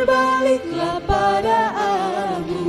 berbaliklah pada aku.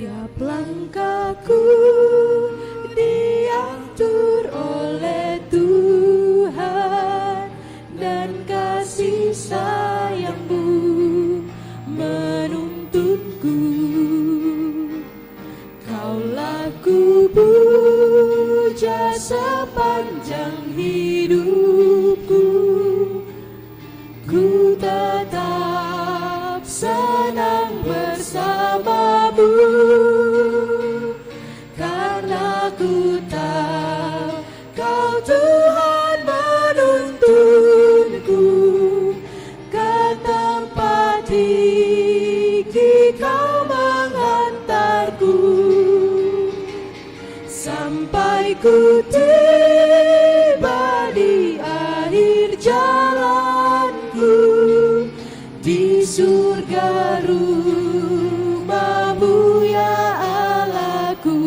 Tiap langkahku diatur oleh Tuhan, dan kasih sayang-Mu menuntutku. Kaulah ku puja sepanjang hidupku, ku tetap senang bersama-Mu. Karena ku tahu Kau Tuhan menuntunku ke tempat tinggi, Kau menghantarku sampai ku tiba di akhir jalanku, di surga rumah-Mu ya Allahku.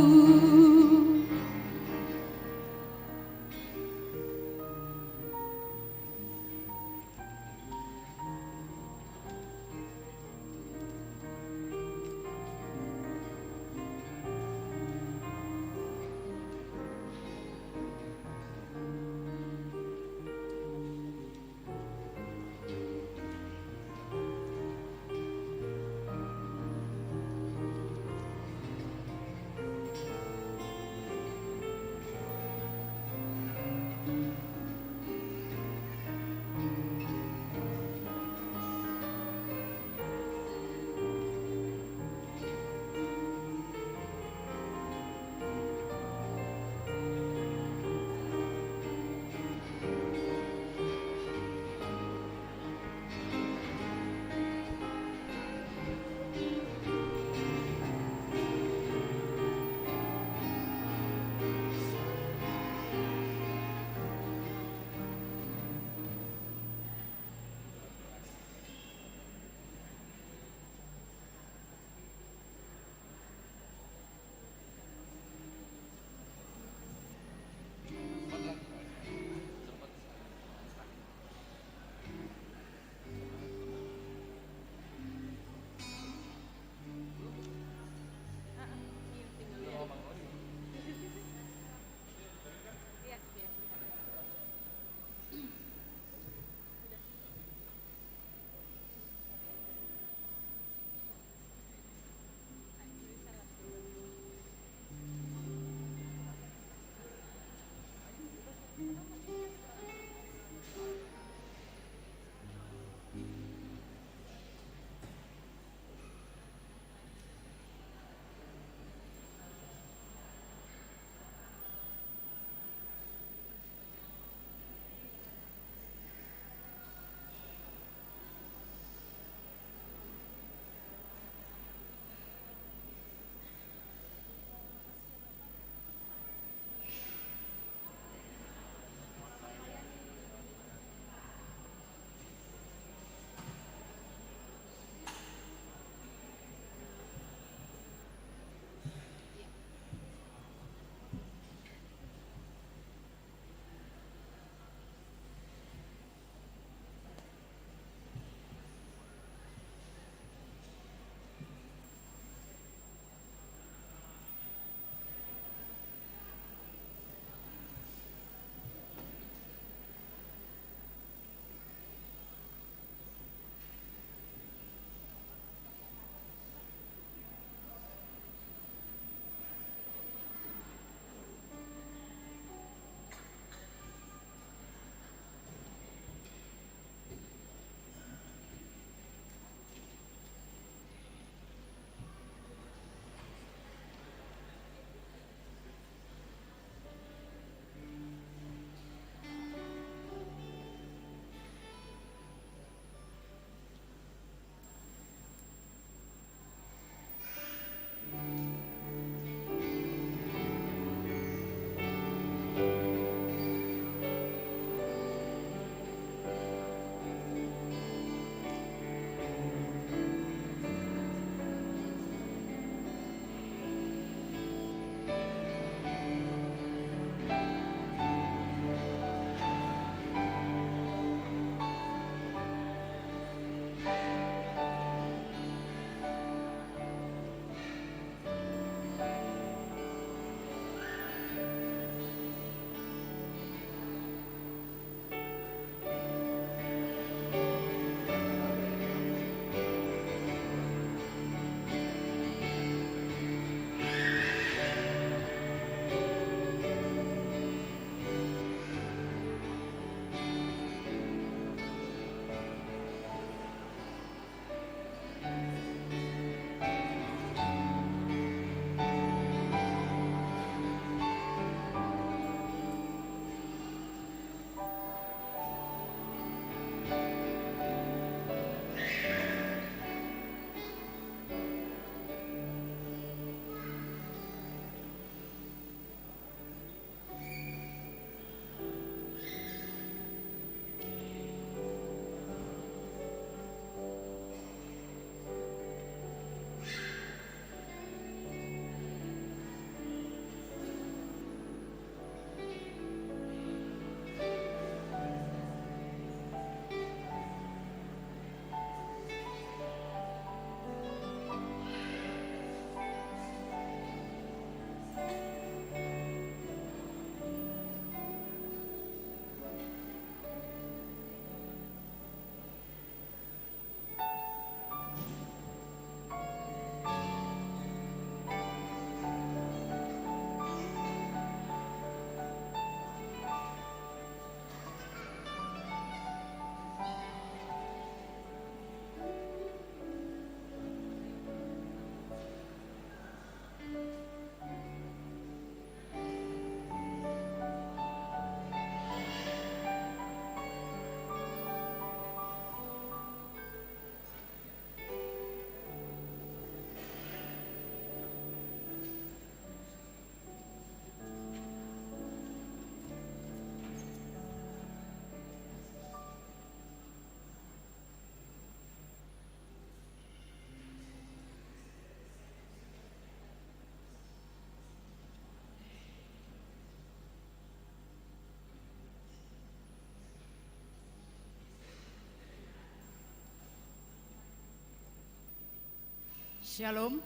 Shalom.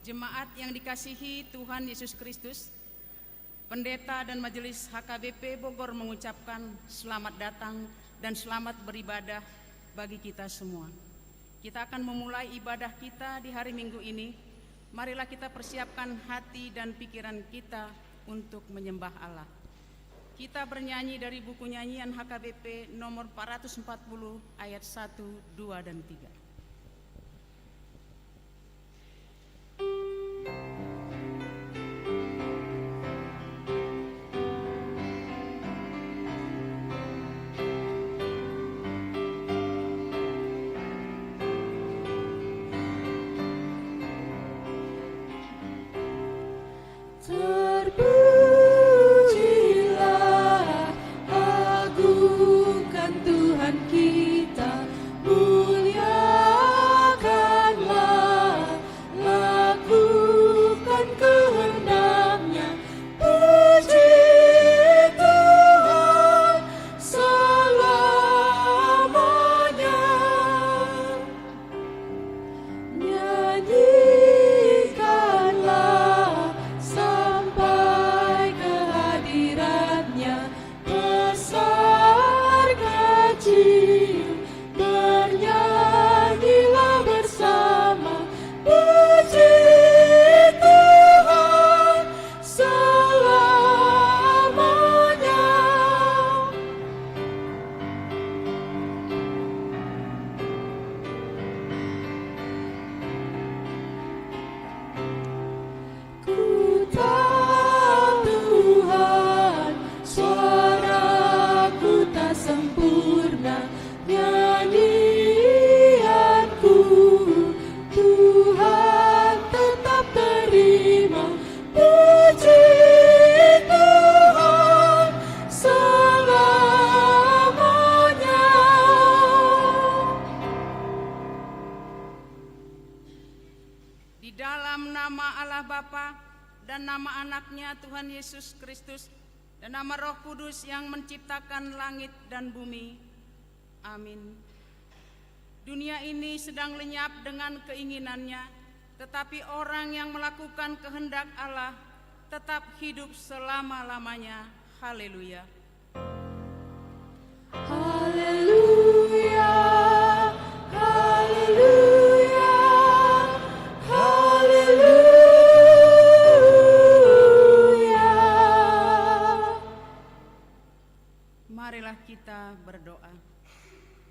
Jemaat yang dikasihi Tuhan Yesus Kristus, Pendeta dan Majelis HKBP Bogor mengucapkan selamat datang dan selamat beribadah bagi kita semua. Kita akan memulai ibadah kita di hari Minggu ini. Marilah kita persiapkan hati dan pikiran kita untuk menyembah Allah. Kita bernyanyi dari buku nyanyian HKBP nomor 440 ayat 1, 2, dan 3. Terpujilah, agungkan Tuhan kita, muliakanlah, lakukan kehendak-Nya. Puji Tuhan selamanya. Nyanyikanlah sampai ke hadirat-Nya, besar kecil, bernyanyilah bersama. Puji Tuhan selamanya. Ku tahu Tuhan, suaraku tak sempurna, nyanyianku Tuhan tetap terima. Puji Tuhan selamanya. Di dalam nama Allah Bapa dan nama Anaknya Tuhan Yesus Kristus dan nama Roh Kudus yang menciptakan langit dan bumi. Amin. Dunia ini sedang lenyap dengan keinginannya, tetapi orang yang melakukan kehendak Allah tetap hidup selama-lamanya. Haleluya. Haleluya, haleluya, haleluya. Marilah kita berdoa.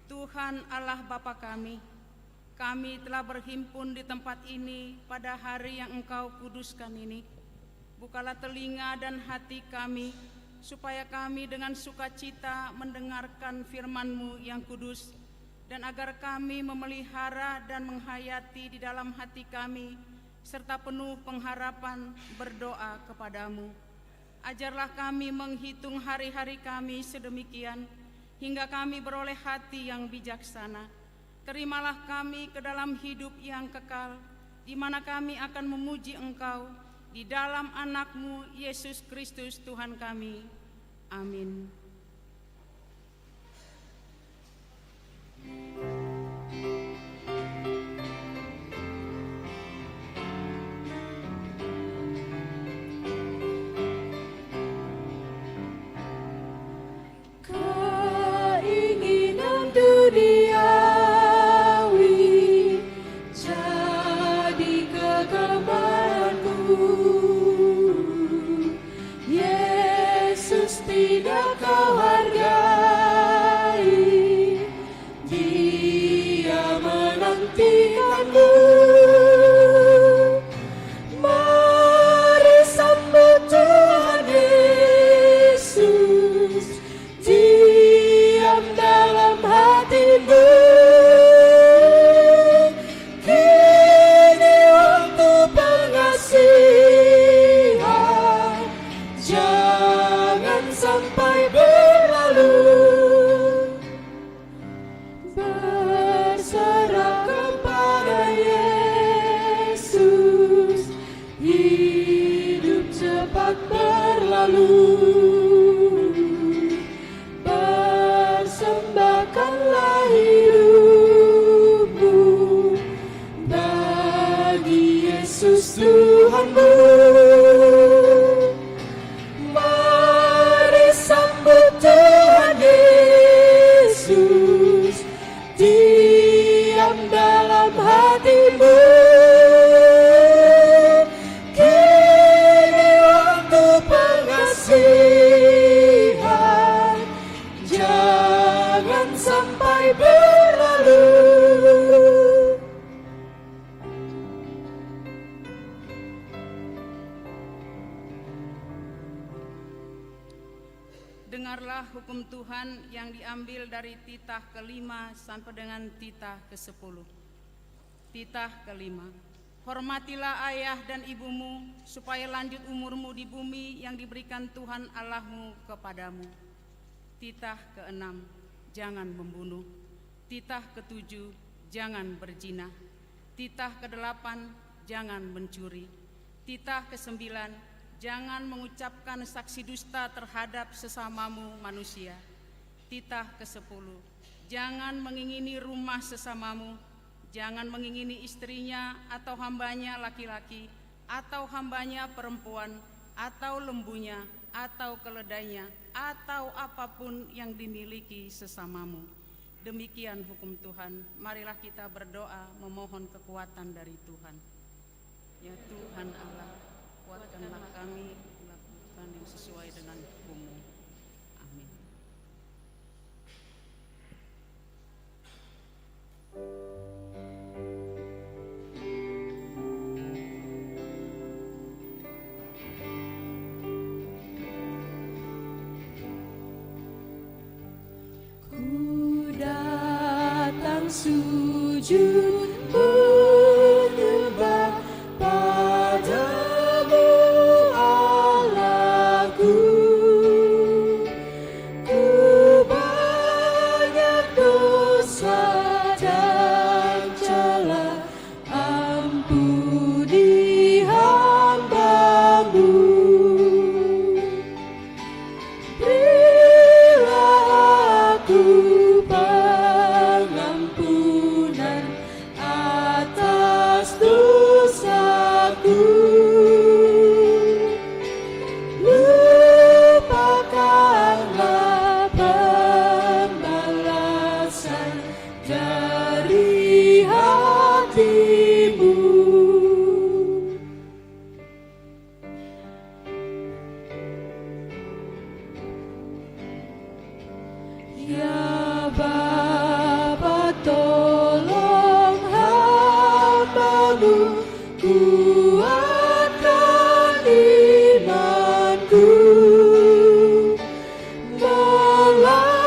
Tuhan Allah Bapa kami telah berhimpun di tempat ini pada hari yang Engkau kuduskan ini. Bukalah telinga dan hati kami, supaya kami dengan sukacita mendengarkan firman-Mu yang kudus, dan agar kami memelihara dan menghayati di dalam hati kami, serta penuh pengharapan berdoa kepadamu. Ajarlah kami menghitung hari-hari kami sedemikian, hingga kami beroleh hati yang bijaksana. Terimalah kami ke dalam hidup yang kekal, di mana kami akan memuji Engkau di dalam Anak-Mu Yesus Kristus Tuhan kami. Amin. Keinginan duniawi jadi kegemaranku. Yesus tidak kau hargai, Dia menantikanmu. Mari sambut Tuhan Yesus, diam dalam hatimu. Kini waktu pengasihan jangan sampai berlalu. Berserah kepada Yesus, hidup cepat berlalu. Persembahkanlah hidupmu hukum Tuhan yang diambil dari titah ke-5 sampai dengan titah ke-10. Titah ke-5. Hormatilah ayah dan ibumu, supaya lanjut umurmu di bumi yang diberikan Tuhan Allahmu kepadamu. Titah ke-6. Jangan membunuh. Titah ke-7. Jangan berzina. Titah ke-8. Jangan mencuri. Titah ke-9. Jangan mengucapkan saksi dusta terhadap sesamamu manusia. Titah ke-10. Jangan mengingini rumah sesamamu. Jangan mengingini istrinya atau hambanya laki-laki, atau hambanya perempuan, atau lembunya, atau keledainya, atau apapun yang dimiliki sesamamu. Demikian hukum Tuhan. Marilah kita berdoa memohon kekuatan dari Tuhan. Ya Tuhan Allah, kuatkanlah kami melakukan yang sesuai dengan hukum-Mu. Amin. Ku datang sujud menyembah padamu Allahku. Ku banyak dosa dan celah, ampuni hamba-Mu. Berilah aku pengampunan atas dosaku. Lupakanlah pembalasan dari hati-Mu. Ya Bapa, tolong hamba-Mu, kuatkan imanku, melawan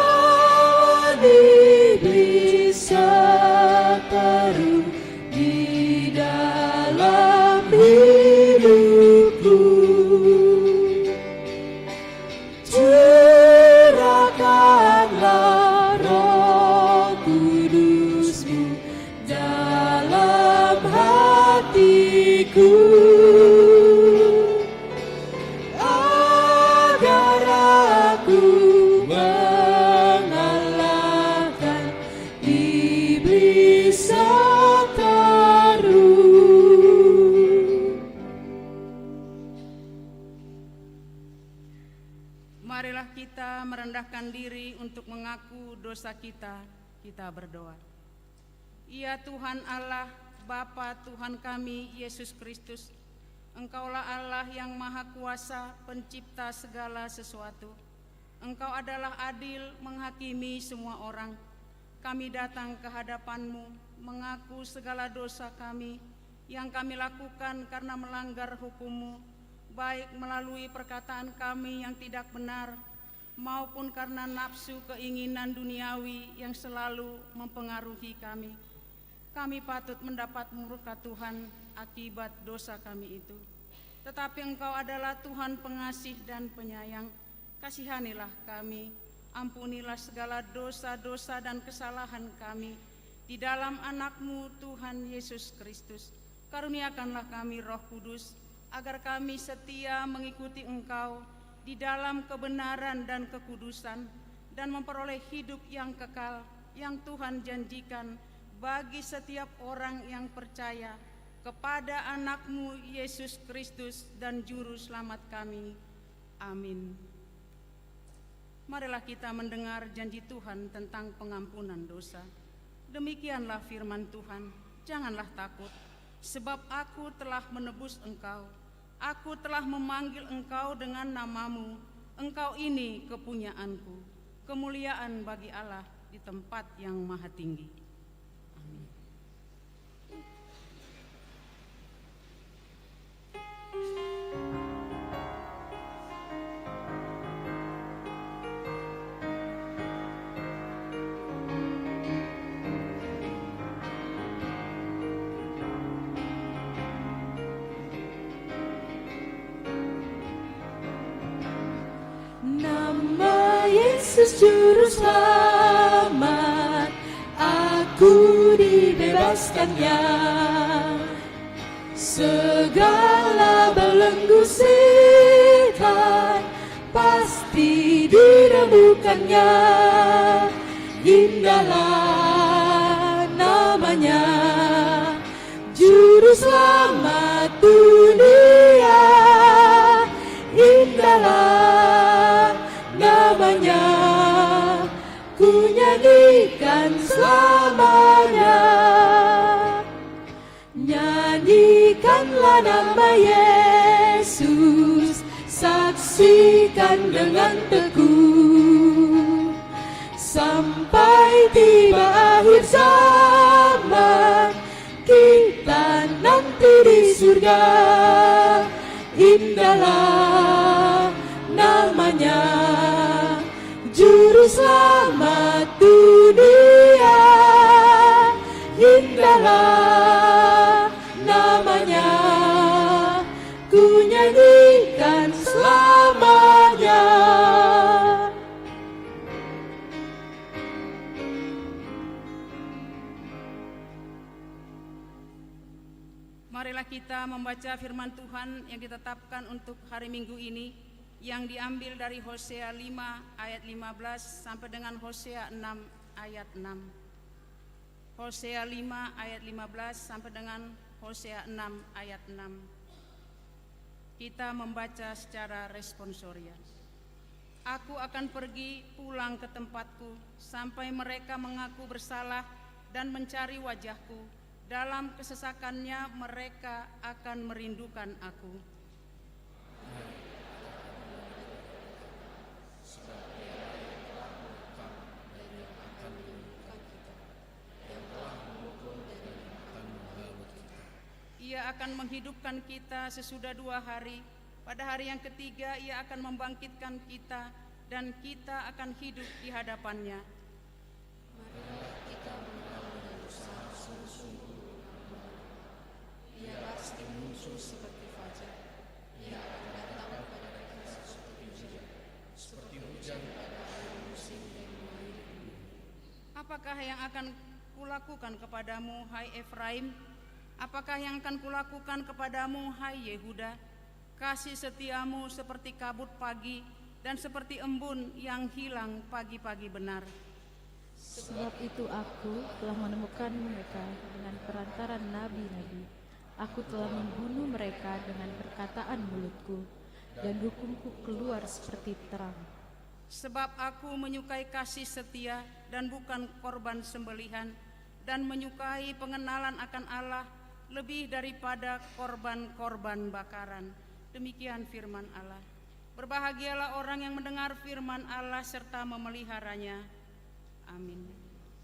iblis seteru di dalam hidupku. Curahkanlah Roh Kudus-Mu dalam hatiku, agar aku mengalahkan iblis seteru. Marilah kita merendahkan diri untuk mengaku dosa kita. Kita berdoa. Ya Tuhan Allah, Bapa Tuhan kami Yesus Kristus, Engkaulah Allah yang Maha Kuasa, pencipta segala sesuatu. Engkau adalah adil menghakimi semua orang. Kami datang ke hadapan-Mu mengaku segala dosa kami yang kami lakukan karena melanggar hukum-Mu, baik melalui perkataan kami yang tidak benar, maupun karena nafsu keinginan duniawi yang selalu mempengaruhi kami. Kami patut mendapat murka Tuhan akibat dosa kami itu. Tetapi Engkau adalah Tuhan pengasih dan penyayang. Kasihanilah kami, ampunilah segala dosa-dosa dan kesalahan kami di dalam Anak-Mu Tuhan Yesus Kristus. Karuniakanlah kami Roh Kudus, agar kami setia mengikuti Engkau di dalam kebenaran dan kekudusan, dan memperoleh hidup yang kekal yang Tuhan janjikan bagi setiap orang yang percaya kepada Anak-Mu Yesus Kristus dan Juru Selamat kami. Amin. Marilah kita mendengar janji Tuhan tentang pengampunan dosa. Demikianlah firman Tuhan, janganlah takut, sebab aku telah menebus engkau. Aku telah memanggil engkau dengan namamu. Engkau ini kepunyaanku. Kemuliaan bagi Allah di tempat yang maha tinggi. Amin. Yesus Juru Selamat, aku dibebaskannya. Segala belenggu setan pasti dirembukannya. Indahlah namanya, Juru Selamat dunia. Indahlah namanya, ku nyanyikan selamanya. Nyanyikanlah nama Yesus, saksikan dengan teguh, sampai tiba akhir zaman, kita nanti di surga. Indahlah namanya, Juru Selamat dunia. Indahlah namanya, ku nyanyikan selamanya. Marilah kita membaca firman Tuhan yang ditetapkan untuk hari Minggu ini, yang diambil dari Hosea 5 ayat 15 sampai dengan Hosea 6 ayat 6. Hosea 5 ayat 15 sampai dengan Hosea 6 ayat 6. Kita membaca secara responsorial. Aku akan pergi pulang ke tempatku sampai mereka mengaku bersalah dan mencari wajahku. Dalam kesesakannya mereka akan merindukan aku. Ia akan menghidupkan kita sesudah 2 hari. Pada hari yang ketiga ia akan membangkitkan kita, dan kita akan hidup di hadapannya. Marilah kita mengenal dengan usaha sungguh-sungguh. Ia pasti muncul seperti fajar. Ia akan datang pada kita seperti hujan pada akhir musim dan mengakhiri bumi. Apakah yang akan kulakukan kepadamu, hai Efraim? Apakah yang akan kulakukan kepadamu, hai Yehuda? Kasih setiamu seperti kabut pagi dan seperti embun yang hilang pagi-pagi benar. Sebab itu aku telah menemukan mereka dengan perantaran nabi-nabi. Aku telah membunuh mereka dengan perkataan mulutku, dan hukumku keluar seperti terang. Sebab aku menyukai kasih setia dan bukan korban sembelihan, dan menyukai pengenalan akan Allah lebih daripada korban-korban bakaran. Demikian firman Allah. Berbahagialah orang yang mendengar firman Allah serta memeliharanya. Amin.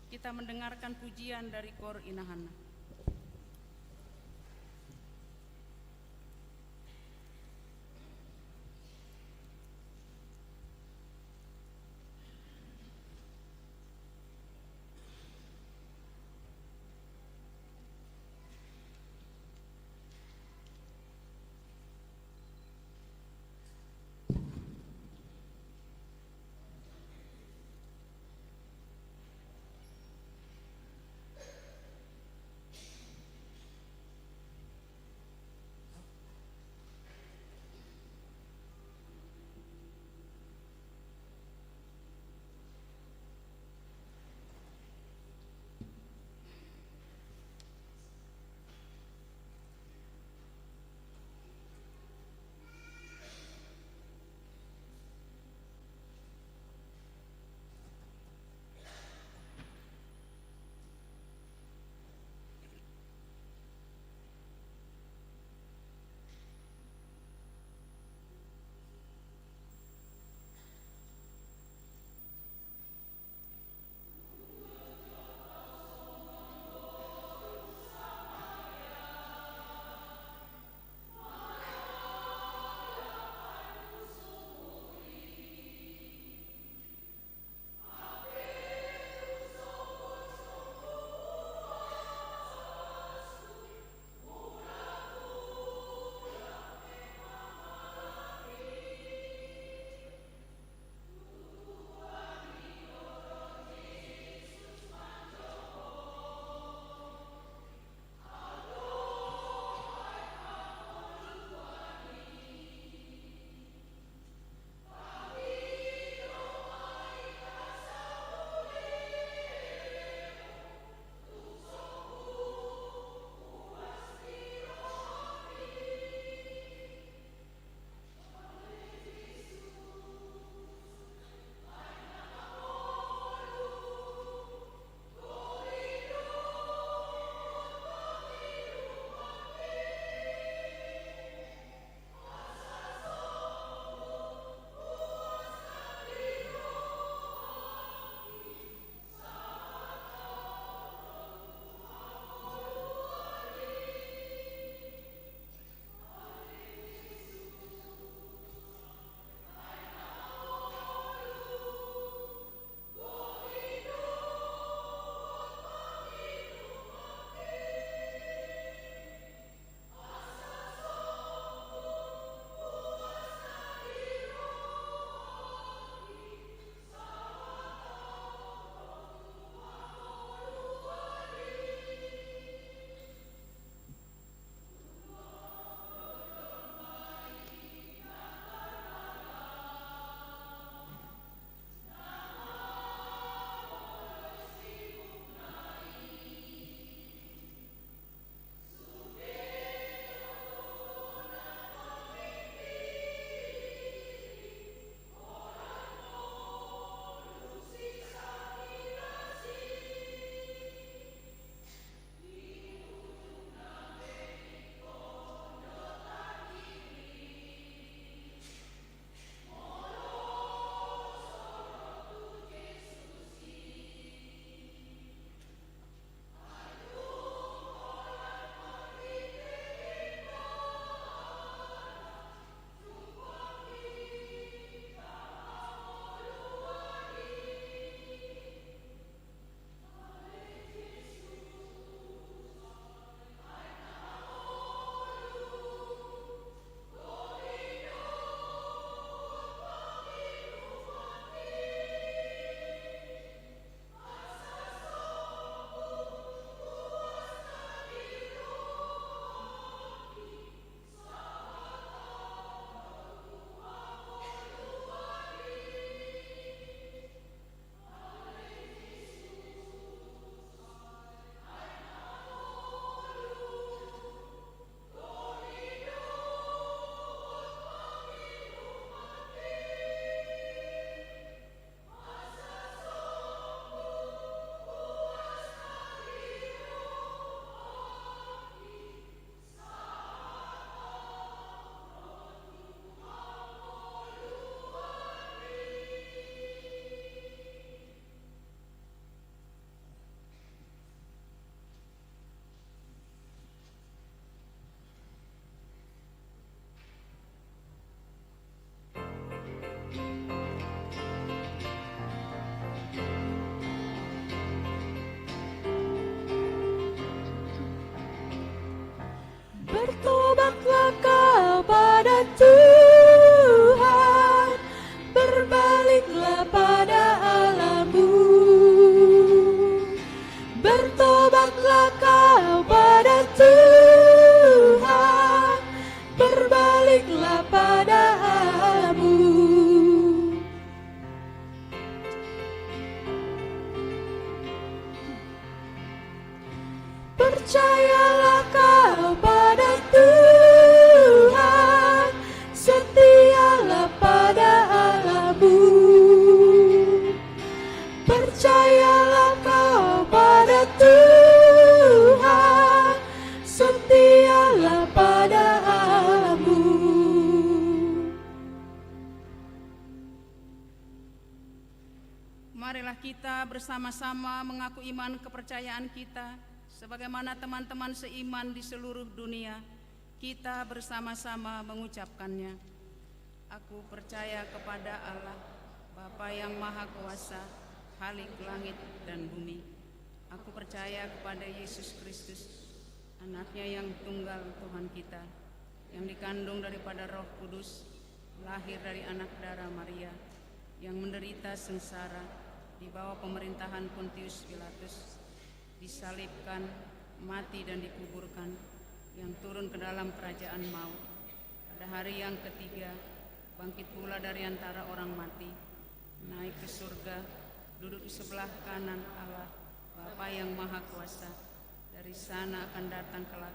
Kita mendengarkan pujian dari Kor Inahana. Tuhan, berbaliklah pada Allahmu. Bertobatlah kau pada Tuhan, berbaliklah pada Allahmu. Percayalah kau pada Tuhan, setialah pada Allahmu. Percayalah kau pada Tuhan, setialah pada Allahmu. Marilah kita bersama-sama mengaku iman kepercayaan kita sebagaimana teman-teman seiman di seluruh dunia. Kita bersama-sama mengucapkannya. Aku percaya kepada Allah, Bapa yang Maha Kuasa, Khalik langit dan bumi. Aku percaya kepada Yesus Kristus, anaknya yang tunggal Tuhan kita, yang dikandung daripada Roh Kudus, lahir dari anak darah Maria, yang menderita sengsara di bawah pemerintahan Pontius Pilatus, disalibkan, mati dan dikuburkan, yang turun ke dalam kerajaan maut. Pada hari yang ketiga, bangkit pula dari antara orang mati, naik ke surga, duduk di sebelah kanan Allah, Bapa yang Maha Kuasa. Dari sana akan datang kelak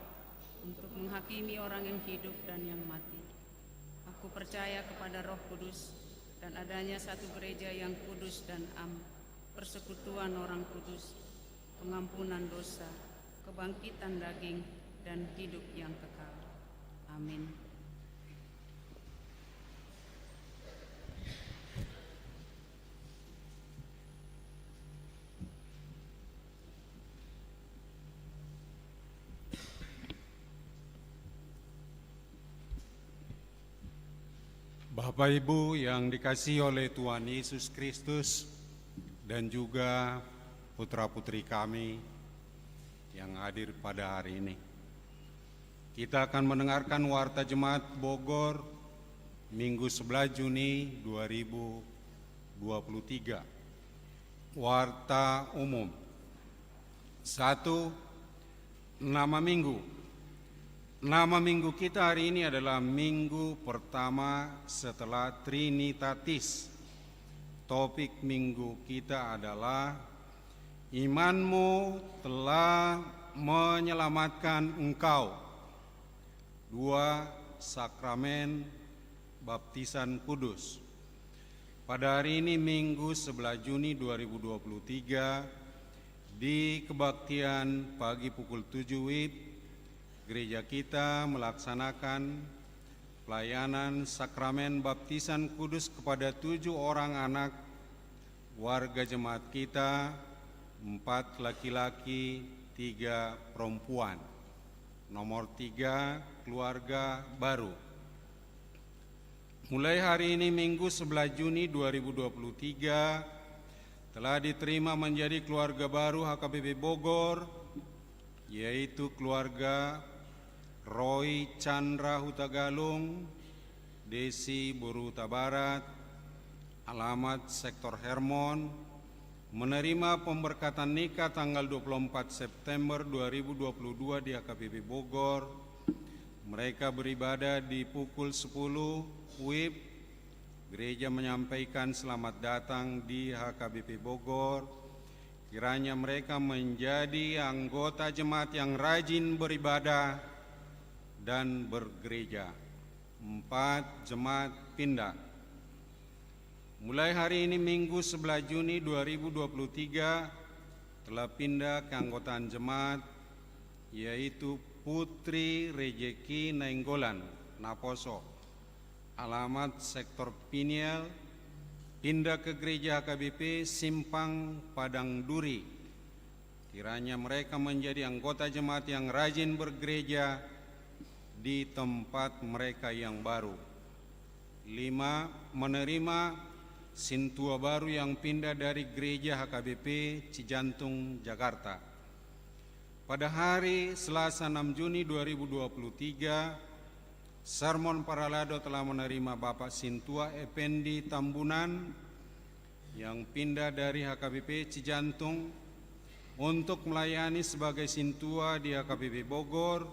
untuk menghakimi orang yang hidup dan yang mati. Aku percaya kepada Roh Kudus dan adanya satu gereja yang kudus dan am, persekutuan orang kudus, pengampunan dosa, kebangkitan daging, dan hidup yang kekal. Amin. Bapak Ibu yang dikasihi oleh Tuhan Yesus Kristus dan juga putra-putri kami yang hadir pada hari ini. Kita akan mendengarkan Warta Jemaat Bogor Minggu 11 Juni 2023. Warta Umum. 1. Nama Minggu. Nama minggu kita hari ini adalah minggu pertama setelah Trinitatis. Topik minggu kita adalah imanmu telah menyelamatkan engkau. 2. Sakramen Baptisan Kudus. Pada hari ini Minggu 11 Juni 2023 di kebaktian pagi pukul 7 WIB, gereja kita melaksanakan pelayanan sakramen baptisan kudus kepada 7 orang anak warga jemaat kita, 4 laki-laki, 3 perempuan. Nomor 3, keluarga baru. Mulai hari ini Minggu 11 Juni 2023 telah diterima menjadi keluarga baru HKBP Bogor, yaitu keluarga Roy Chandra Hutagalung, Desi Boruta Barat, alamat Sektor Hermon, menerima pemberkatan nikah tanggal 24 September 2022 di HKBP Bogor. Mereka beribadah di pukul 10 WIB. Gereja menyampaikan selamat datang di HKBP Bogor. Kiranya mereka menjadi anggota jemaat yang rajin beribadah dan bergereja. 4. Jemaat pindah. Mulai hari ini Minggu 11 Juni 2023 telah pindah keanggotaan jemaat, yaitu Putri Rejeki Nainggolan, Naposo, alamat Sektor Piniel, pindah ke gereja HKBP Simpang Padang Duri. Kiranya mereka menjadi anggota jemaat yang rajin bergereja di tempat mereka yang baru. 5. Menerima sintua baru yang pindah dari gereja HKBP Cijantung, Jakarta. Pada hari Selasa 6 Juni 2023, Sermon Paralado telah menerima Bapak Sintua Effendi Tambunan yang pindah dari HKBP Cijantung untuk melayani sebagai Sintua di HKBP Bogor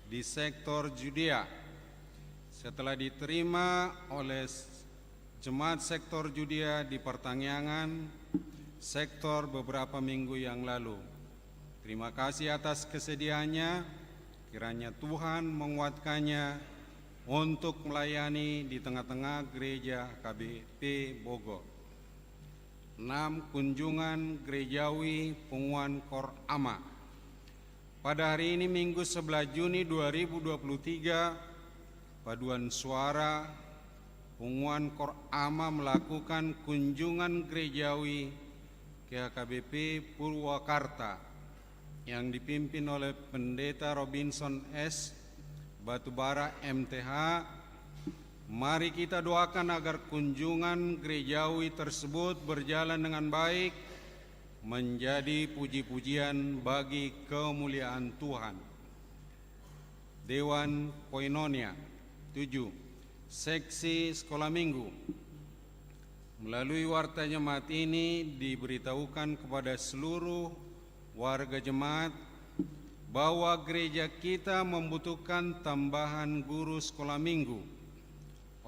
di sektor Judea. Setelah diterima oleh Jemaat Sektor Judea di Pertanian sektor beberapa minggu yang lalu. Terima kasih atas kesediaannya, kiranya Tuhan menguatkannya untuk melayani di tengah-tengah gereja KBP Bogor. 6. Kunjungan Gerejawi Punguan Korama. Pada hari ini Minggu 11 Juni 2023, Paduan Suara Punguan Korama melakukan kunjungan gerejawi ke HKBP Purwakarta yang dipimpin oleh Pendeta Robinson S. Batubara MTH. Mari kita doakan agar kunjungan gerejawi tersebut berjalan dengan baik, menjadi puji-pujian bagi kemuliaan Tuhan. Dewan Koinonia. 7. Seksi Sekolah Minggu. Melalui warta jemaat ini diberitahukan kepada seluruh warga jemaat bahwa gereja kita membutuhkan tambahan guru sekolah minggu.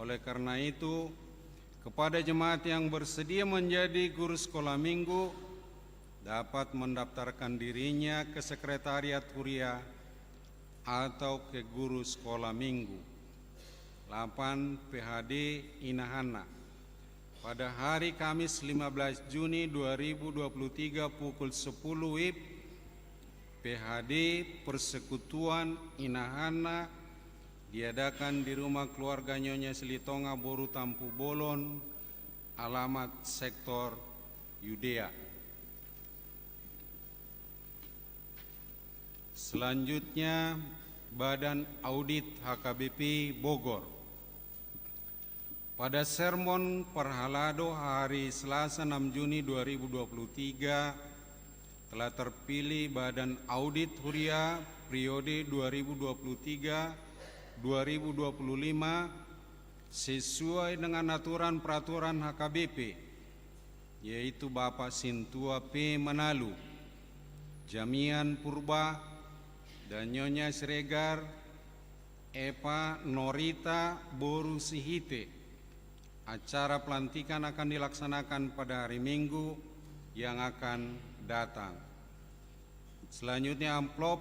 Oleh karena itu, kepada jemaat yang bersedia menjadi guru sekolah minggu dapat mendaftarkan dirinya ke Sekretariat Kuria atau ke guru sekolah minggu. 8. PHD Inahana. Pada hari Kamis 15 Juni 2023 pukul 10 WIB, PHD Persekutuan Inahana diadakan di rumah keluarga Nyonya Silitonga Boru Tampu Bolon, alamat sektor Yudea. Selanjutnya, Badan Audit HKBP Bogor. Pada sermon Parhalado hari Selasa 6 Juni 2023 telah terpilih Badan Audit Huria periode 2023-2025 sesuai dengan aturan peraturan HKBP, yaitu Bapak Sintua P. Manalu, Jamian Purba, dan Nyonya Siregar Eva Norita Boru Sihite. Acara pelantikan akan dilaksanakan pada hari Minggu yang akan datang. Selanjutnya amplop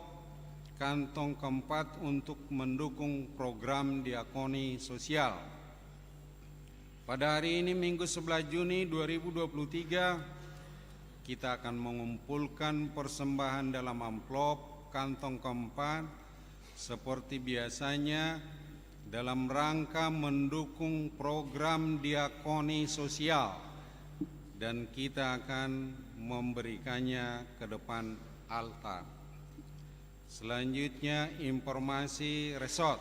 kantong keempat untuk mendukung program diakoni sosial. Pada hari ini Minggu 11 Juni 2023 kita akan mengumpulkan persembahan dalam amplop kantong keempat seperti biasanya dalam rangka mendukung program diakoni sosial, dan kita akan memberikannya ke depan altar. Selanjutnya informasi resort.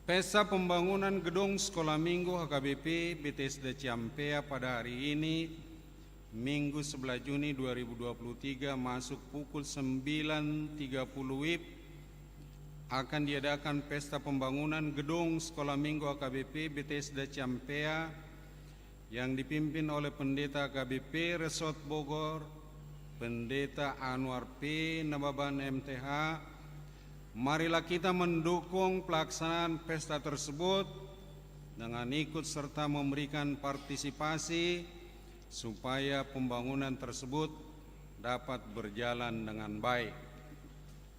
Pesta pembangunan gedung sekolah minggu HKBP BTSD Ciampea pada hari ini Minggu 11 Juni 2023 masuk pukul 9.30 WIB akan diadakan pesta pembangunan gedung sekolah minggu HKBP BTSD Ciampea yang dipimpin oleh Pendeta KBP Resort Bogor, Pendeta Anwar P. Nababan MTH. Marilah kita mendukung pelaksanaan pesta tersebut dengan ikut serta memberikan partisipasi supaya pembangunan tersebut dapat berjalan dengan baik.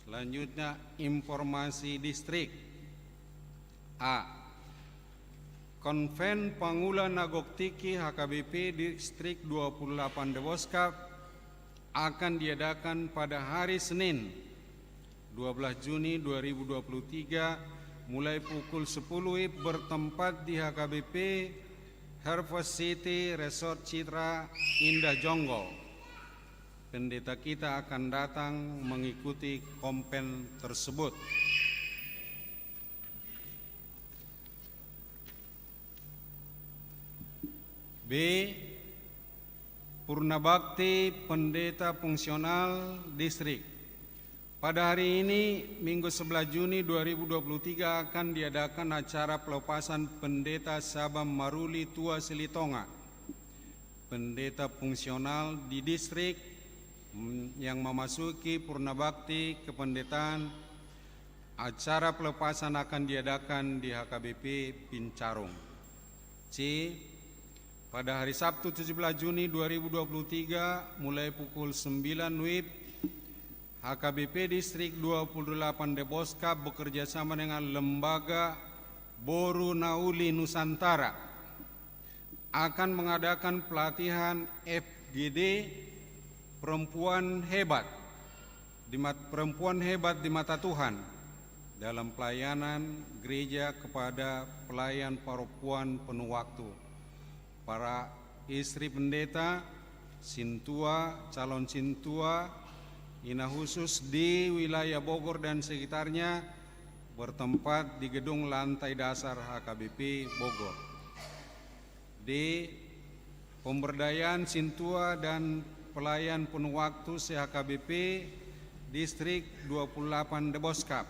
Selanjutnya informasi distrik. A. Konven Pangula Nagoktiki HKBP Distrik 28 Dewoskap akan diadakan pada hari Senin 12 Juni 2023 mulai pukul 10 WIB bertempat di HKBP Harvest City Resort Citra Indah Jonggol. Pendeta kita akan datang mengikuti konven tersebut. B. Purnabakti Pendeta Fungsional Distrik. Pada hari ini, Minggu 11 Juni 2023 akan diadakan acara pelepasan Pendeta Sabam Maruli Tua Selitonga, pendeta fungsional di distrik yang memasuki purna bakti kependetaan. Acara pelepasan akan diadakan di HKBP Pincarung. C. Pada hari Sabtu 17 Juni 2023 mulai pukul 9 WIB, HKBP Distrik 28 Deboskap bekerja sama dengan Lembaga Boru Nauli Nusantara akan mengadakan pelatihan FGD perempuan hebat di mata Tuhan dalam pelayanan gereja kepada pelayan perempuan penuh waktu. Para istri pendeta, sintua, calon sintua, ina khusus di wilayah Bogor dan sekitarnya bertempat di gedung lantai dasar HKBP Bogor. D. Pemberdayaan sintua dan pelayan penuh waktu se-HKBP Distrik 28 Deboskap.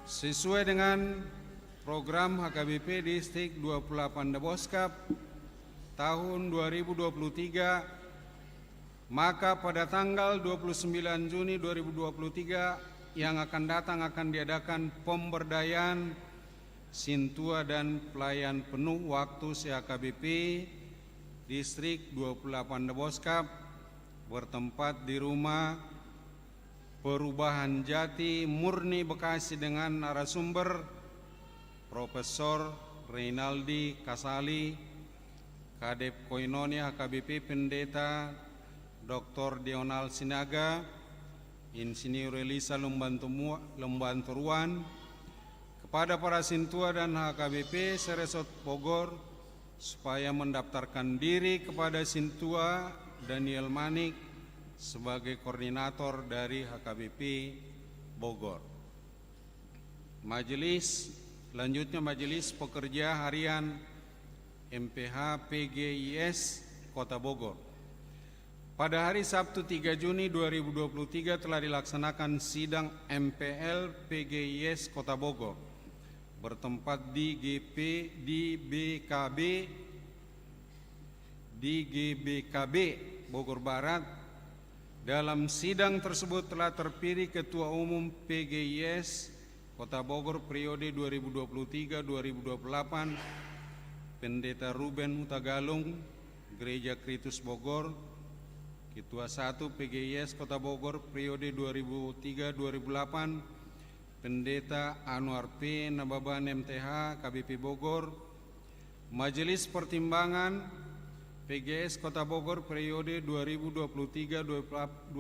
Sesuai dengan program HKBP Distrik 28 Deboskap tahun 2023, maka pada tanggal 29 Juni 2023 yang akan datang akan diadakan pemberdayaan sintua dan pelayan penuh waktu se-HKBP Distrik 28 Deboskap bertempat di Rumah Perubahan Jati Murni Bekasi dengan narasumber Profesor Reynaldi Kasali, Kadep Koinonia HKBP Pendeta Dr. Dional Sinaga, Insinyur Elisa Lembanturuan, kepada para sintua dan HKBP Seresot Bogor supaya mendaftarkan diri kepada sintua Daniel Manik sebagai koordinator dari HKBP Bogor. Selanjutnya Majelis Pekerja Harian MPH PGIS Kota Bogor. Pada hari Sabtu 3 Juni 2023 telah dilaksanakan sidang MPL PGIS Kota Bogor bertempat di GBKB Bogor Barat. Dalam sidang tersebut telah terpilih Ketua Umum PGIS Kota Bogor periode 2023-2028 Pendeta Ruben Hutagalung, Gereja Kristus Bogor. Ketua 1 PGIS Kota Bogor periode 2003-2008 Pendeta Anwar P. Nababan MTH KBP Bogor. Majelis Pertimbangan PGIS Kota Bogor periode 2023-2028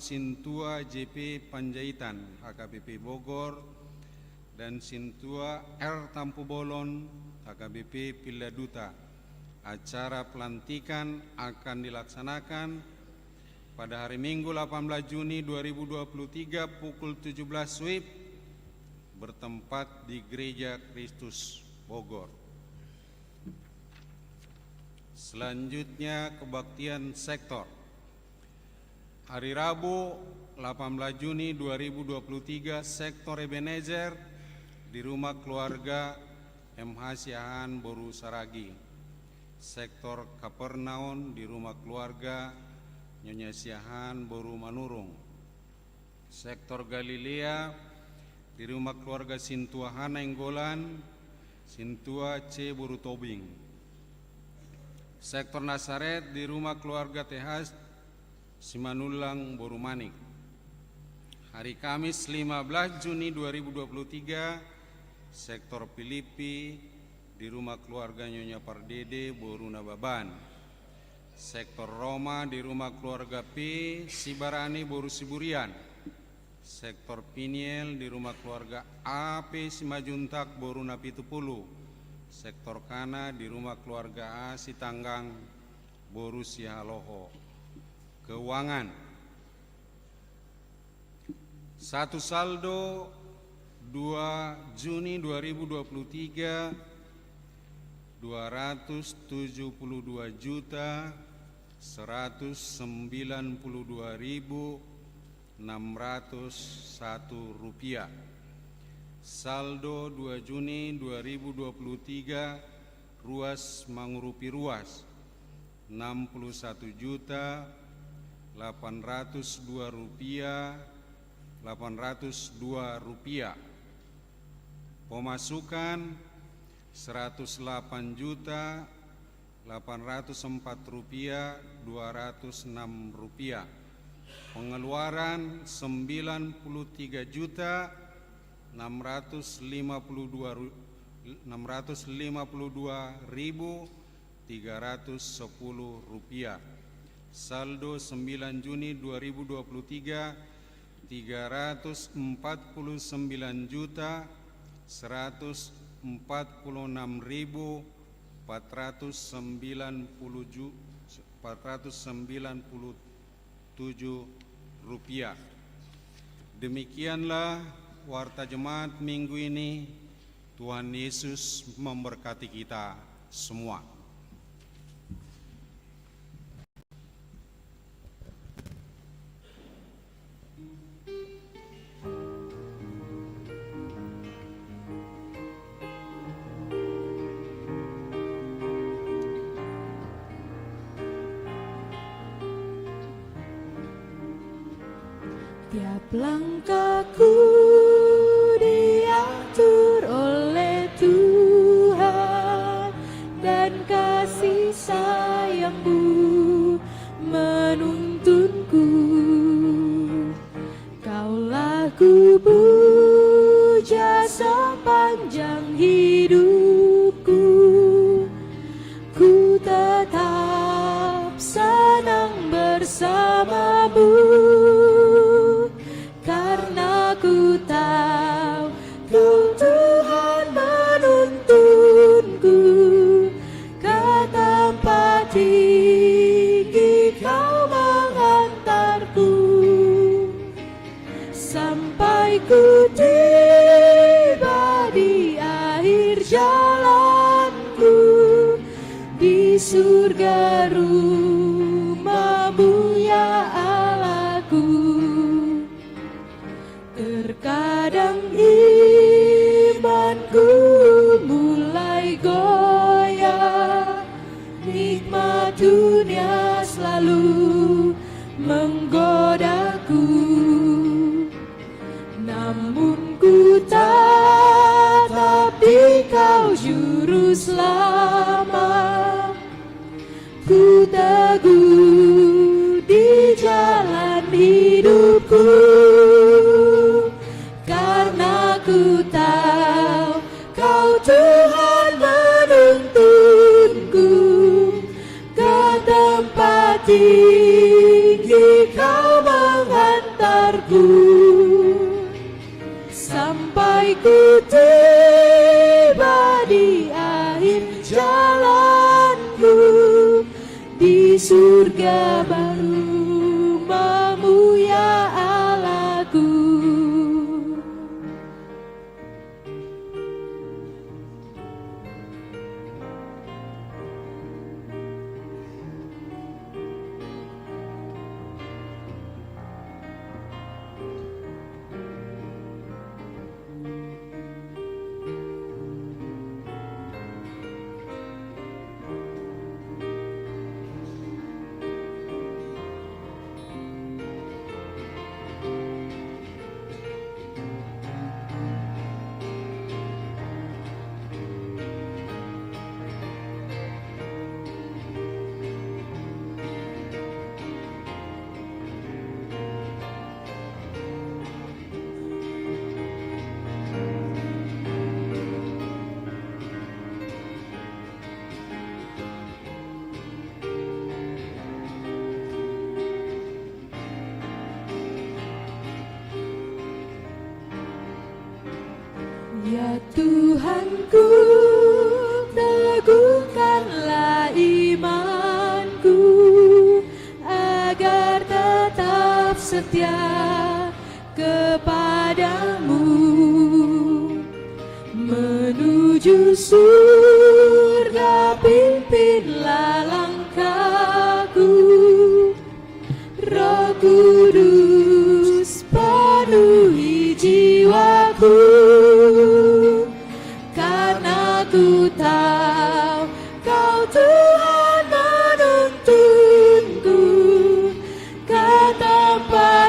Sintua JP Panjaitan HKBP Bogor dan Sintua R. Tampu Bolon HKBP Piladuta. Acara pelantikan akan dilaksanakan pada hari Minggu 18 Juni 2023 pukul 17 WIB bertempat di Gereja Kristus Bogor. Selanjutnya kebaktian sektor. Hari Rabu 18 Juni 2023 sektor Ebenezer di rumah keluarga MH Siahan Boru Saragi. Sektor Kapernaum di rumah keluarga Nyonya Siahan Boru Manurung. Sektor Galilea di rumah keluarga Sintua Hana Enggolan, Sintua C. Boru Tobing. Sektor Nasaret di rumah keluarga Tehas Simanulang Boru Manik. Hari Kamis 15 Juni 2023 sektor Filipi di rumah keluarga Nyonya Pardede Boru Nababan. Sektor Roma di rumah keluarga P. Sibarani Boru Siburian. Sektor Piniel di rumah keluarga A. P. Simajuntak Boru Napitupulu. Sektor Kana di rumah keluarga A. Sitanggang Boru Sihaloho. Keuangan. Satu saldo 2 Juni 2023 272.192.440 rupiah. Saldo 2 Juni 2023 ruas mengurupi ruas 61.802 rupiah. Pemasukan 108.804.206 rupiah. Pengeluaran 93.652.310 rupiah. Saldo 9 Juni 2023 349.497 rupiah. Demikianlah warta jemaat minggu ini. Tuhan Yesus memberkati kita semua. Tiap langkahku diatur oleh Tuhan, dan kasih sayang-Mu menuntunku. Kaulah puja sepanjang hidupku. Ku tetap senang bersama-Mu, karena ku tahu Kau Tuhan menuntunku ke tempat tinggi. Kau menghantarku sampai ku tiba di akhir jalanku, di surga rumah-Mu ya Allahku. Terkadang imanku mulai goyah, nikmat dunia selalu menggodaku. Namun ku tetap di Kau juru selamat, ku teguh di jalan hidupku. Karena ku tahu Kau Tuhan menuntunku ke tempat tinggi. Kau menghantarku sampai ku tiba di akhir jalanku, di surga baru rumah-Mu ya Allahku. Ya Tuhanku, teguhkanlah imanku agar tetap setia kepadamu, menuju surga pimpinlah langkahku. Roh Kudus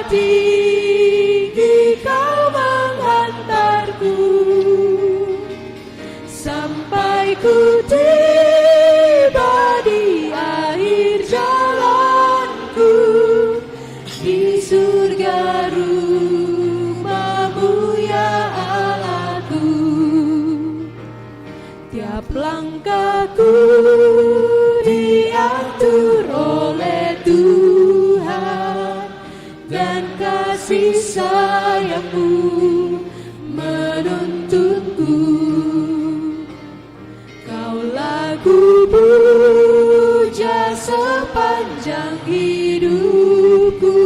tinggi Kau menghantarku, sampai ku tiba di akhir jalanku, di surga rumah-Mu ya Allahku. Tiap langkahku diatur oleh Tuhan, dan kasih sayang-Mu menuntunku. Kaulah ku puja sepanjang hidupku,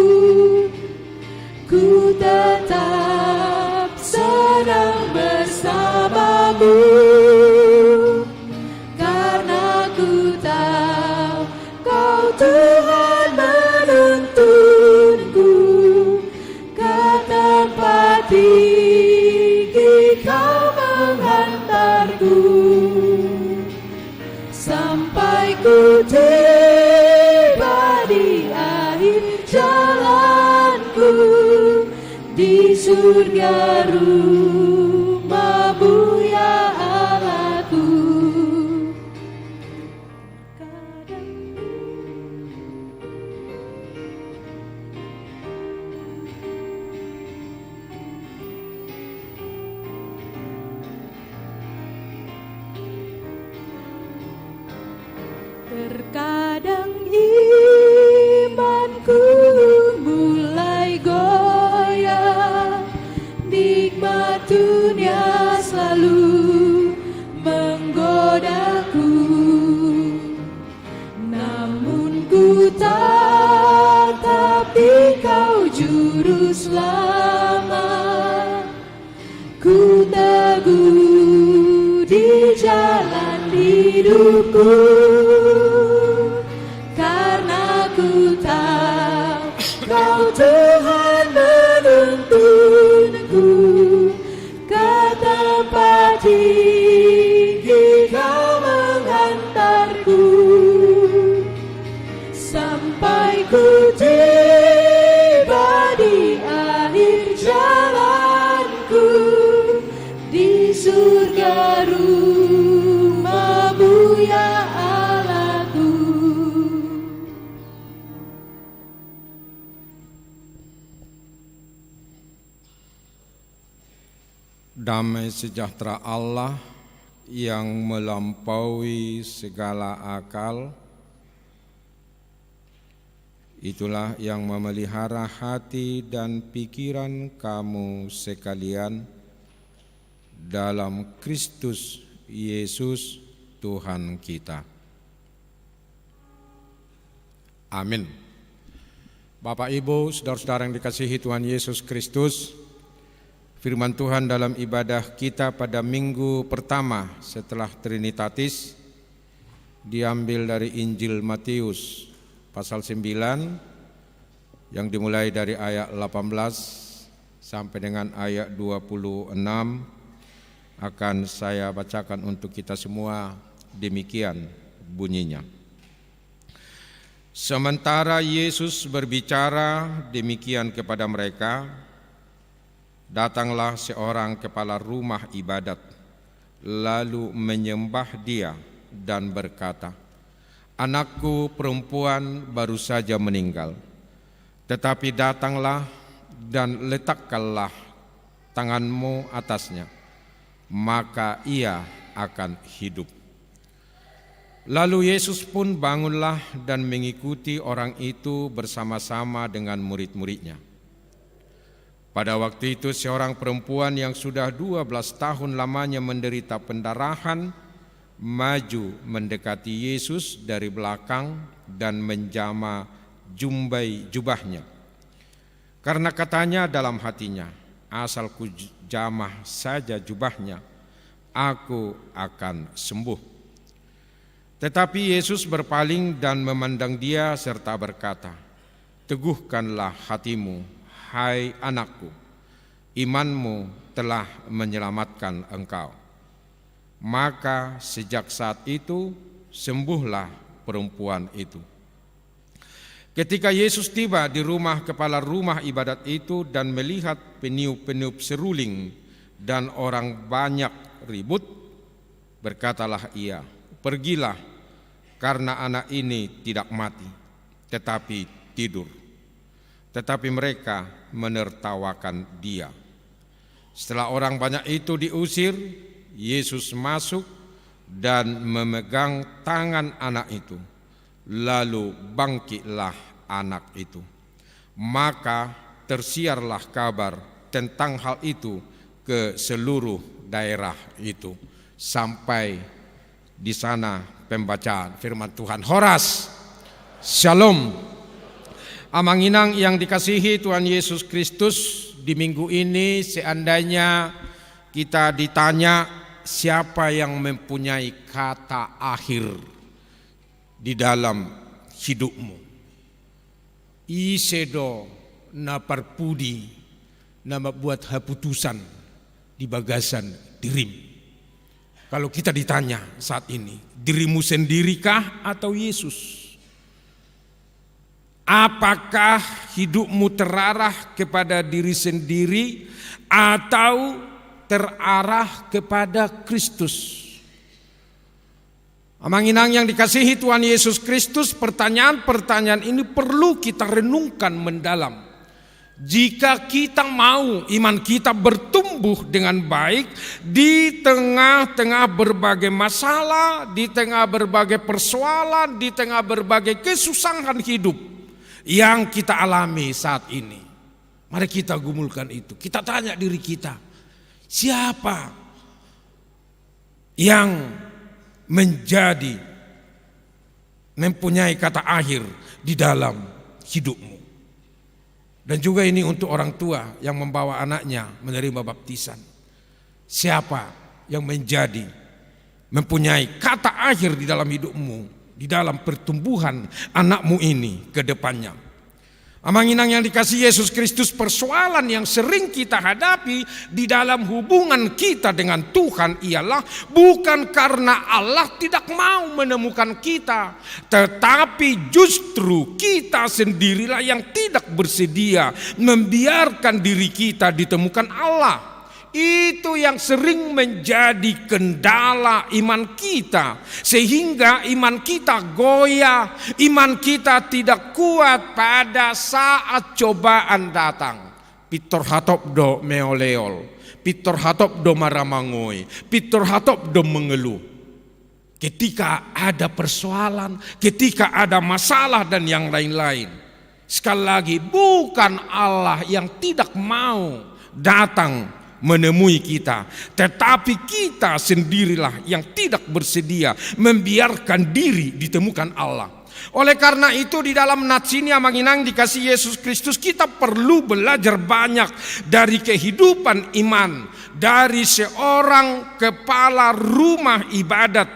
ku tetap senang bersama-Mu, karena ku tahu Kau Tuhan menuntunku ke tempat tinggi, Kau menghantarku, sampai ku tiba di akhir jalanku, di surga rumah-Mu ya Allahku. Terkadang imanku mulai goyah, nikmat dunia selalu menggodaku, namun ku tetap di Kau juru selamat, ku teguh di jalan hidupku, karena ku tahu Kau Tuhan menuntunku ke tempat tinggi, Kau menghantarku, sampai ku tiba di akhir jalanku, di surga rumah-Mu ya Allahku. Damai sejahtera Allah yang melampaui segala akal, itulah yang memelihara hati dan pikiran kamu sekalian dalam Kristus Yesus Tuhan kita. Amin. Bapak, Ibu, saudara-saudara yang dikasihi Tuhan Yesus Kristus, firman Tuhan dalam ibadah kita pada minggu pertama setelah Trinitatis diambil dari Injil Matius pasal 9 yang dimulai dari ayat 18 sampai dengan ayat 26 akan saya bacakan untuk kita semua. Demikian bunyinya. Sementara Yesus berbicara demikian kepada mereka, datanglah seorang kepala rumah ibadat, lalu menyembah Dia dan berkata, "Anakku perempuan baru saja meninggal, tetapi datanglah dan letakkanlah tanganmu atasnya, maka ia akan hidup." Lalu Yesus pun bangunlah dan mengikuti orang itu bersama-sama dengan murid-muridnya. Pada waktu itu seorang perempuan yang sudah 12 tahun lamanya menderita pendarahan maju mendekati Yesus dari belakang dan menjama jubahnya. Karena katanya dalam hatinya, "Asal ku jamah saja jubahnya, aku akan sembuh." Tetapi Yesus berpaling dan memandang dia serta berkata, "Teguhkanlah hatimu, hai anakku, imanmu telah menyelamatkan engkau." Maka sejak saat itu sembuhlah perempuan itu. Ketika Yesus tiba di rumah kepala rumah ibadat itu dan melihat peniup-peniup seruling dan orang banyak ribut, berkatalah ia, "Pergilah, karena anak ini tidak mati, tetapi tidur." Tetapi mereka menertawakan dia. Setelah orang banyak itu diusir, Yesus masuk dan memegang tangan anak itu. Lalu bangkitlah anak itu. Maka tersiarlah kabar tentang hal itu ke seluruh daerah itu. Sampai di sana pembacaan firman Tuhan. Horas, Shalom. Amanginang yang dikasihi Tuhan Yesus Kristus, di minggu ini seandainya kita ditanya siapa yang mempunyai kata akhir di dalam hidupmu, isedo na parpudi na membuat keputusan di bagasan dirimu. Kalau kita ditanya saat ini, dirimu sendirikah atau Yesus? Apakah hidupmu terarah kepada diri sendiri atau terarah kepada Kristus? Amanginang yang dikasihi Tuhan Yesus Kristus, pertanyaan-pertanyaan ini perlu kita renungkan mendalam. Jika kita mau iman kita bertumbuh dengan baik di tengah-tengah berbagai masalah, di tengah berbagai persoalan, di tengah berbagai kesusahan hidup yang kita alami saat ini. Mari kita gumulkan itu. Kita tanya diri kita, siapa yang mempunyai kata akhir di dalam hidupmu? Dan juga ini untuk orang tua yang membawa anaknya menerima baptisan. Siapa yang mempunyai kata akhir di dalam hidupmu, di dalam pertumbuhan anakmu ini ke depannya? Amanginang yang dikasihi Yesus Kristus, persoalan yang sering kita hadapi di dalam hubungan kita dengan Tuhan ialah bukan karena Allah tidak mau menemukan kita, tetapi justru kita sendirilah yang tidak bersedia membiarkan diri kita ditemukan Allah. Itu yang sering menjadi kendala iman kita, sehingga iman kita goyah, iman kita tidak kuat pada saat cobaan datang. Pitor hatop do meoleol, pitor hatop do maramangoi, pitor hatop do mengeluh. Ketika ada persoalan, ketika ada masalah dan yang lain-lain, sekali lagi bukan Allah yang tidak mau datang menemui kita, tetapi kita sendirilah yang tidak bersedia membiarkan diri ditemukan Allah. Oleh karena itu di dalam nats ini amanginang dikasih Yesus Kristus, kita perlu belajar banyak dari kehidupan iman dari seorang kepala rumah ibadat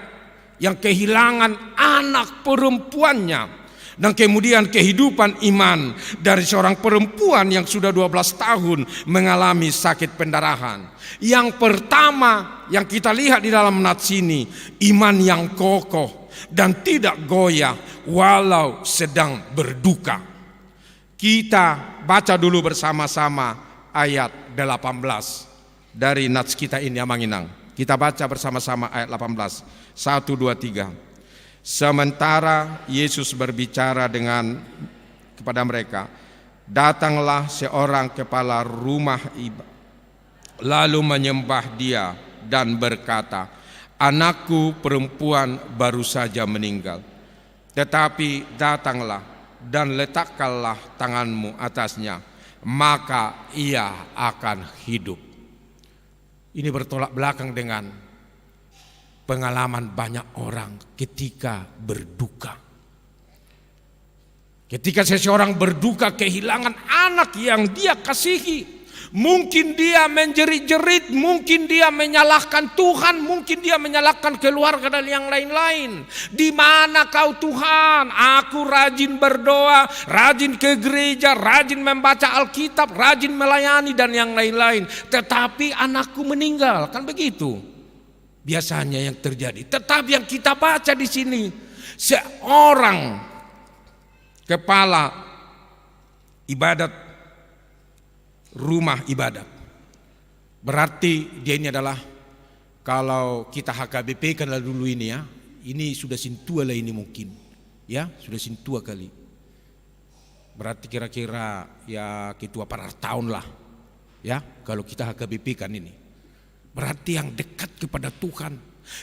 yang kehilangan anak perempuannya. Dan kemudian kehidupan iman dari seorang perempuan yang sudah 12 tahun mengalami sakit pendarahan. Yang pertama yang kita lihat di dalam nats ini, iman yang kokoh dan tidak goyah walau sedang berduka. Kita baca dulu bersama-sama ayat 18 dari nats kita ini amanginang. Kita baca bersama-sama ayat 18. 1, 2, 3. Sementara Yesus berbicara kepada mereka, datanglah seorang kepala rumah ibadat lalu menyembah dia dan berkata, "Anakku perempuan baru saja meninggal, tetapi datanglah dan letakkanlah tanganmu atasnya, maka ia akan hidup." Ini bertolak belakang dengan pengalaman banyak orang ketika berduka. Ketika seseorang berduka kehilangan anak yang dia kasihi, mungkin dia menjerit-jerit, mungkin dia menyalahkan Tuhan, mungkin dia menyalahkan keluarga dan yang lain-lain. Di mana kau Tuhan? Aku rajin berdoa, rajin ke gereja, rajin membaca Alkitab, rajin melayani dan yang lain-lain. Tetapi anakku meninggal, kan begitu biasanya yang terjadi. Tetapi yang kita baca di sini, seorang kepala ibadat rumah ibadat. Berarti dia ini adalah, kalau kita HKBP kan dulu ini ya, ini sudah sintua lah ini mungkin, ya sudah sintua kali. Berarti kira-kira ya ketua 400 tahun lah, ya kalau kita HKBP kan ini. Berarti yang dekat kepada Tuhan,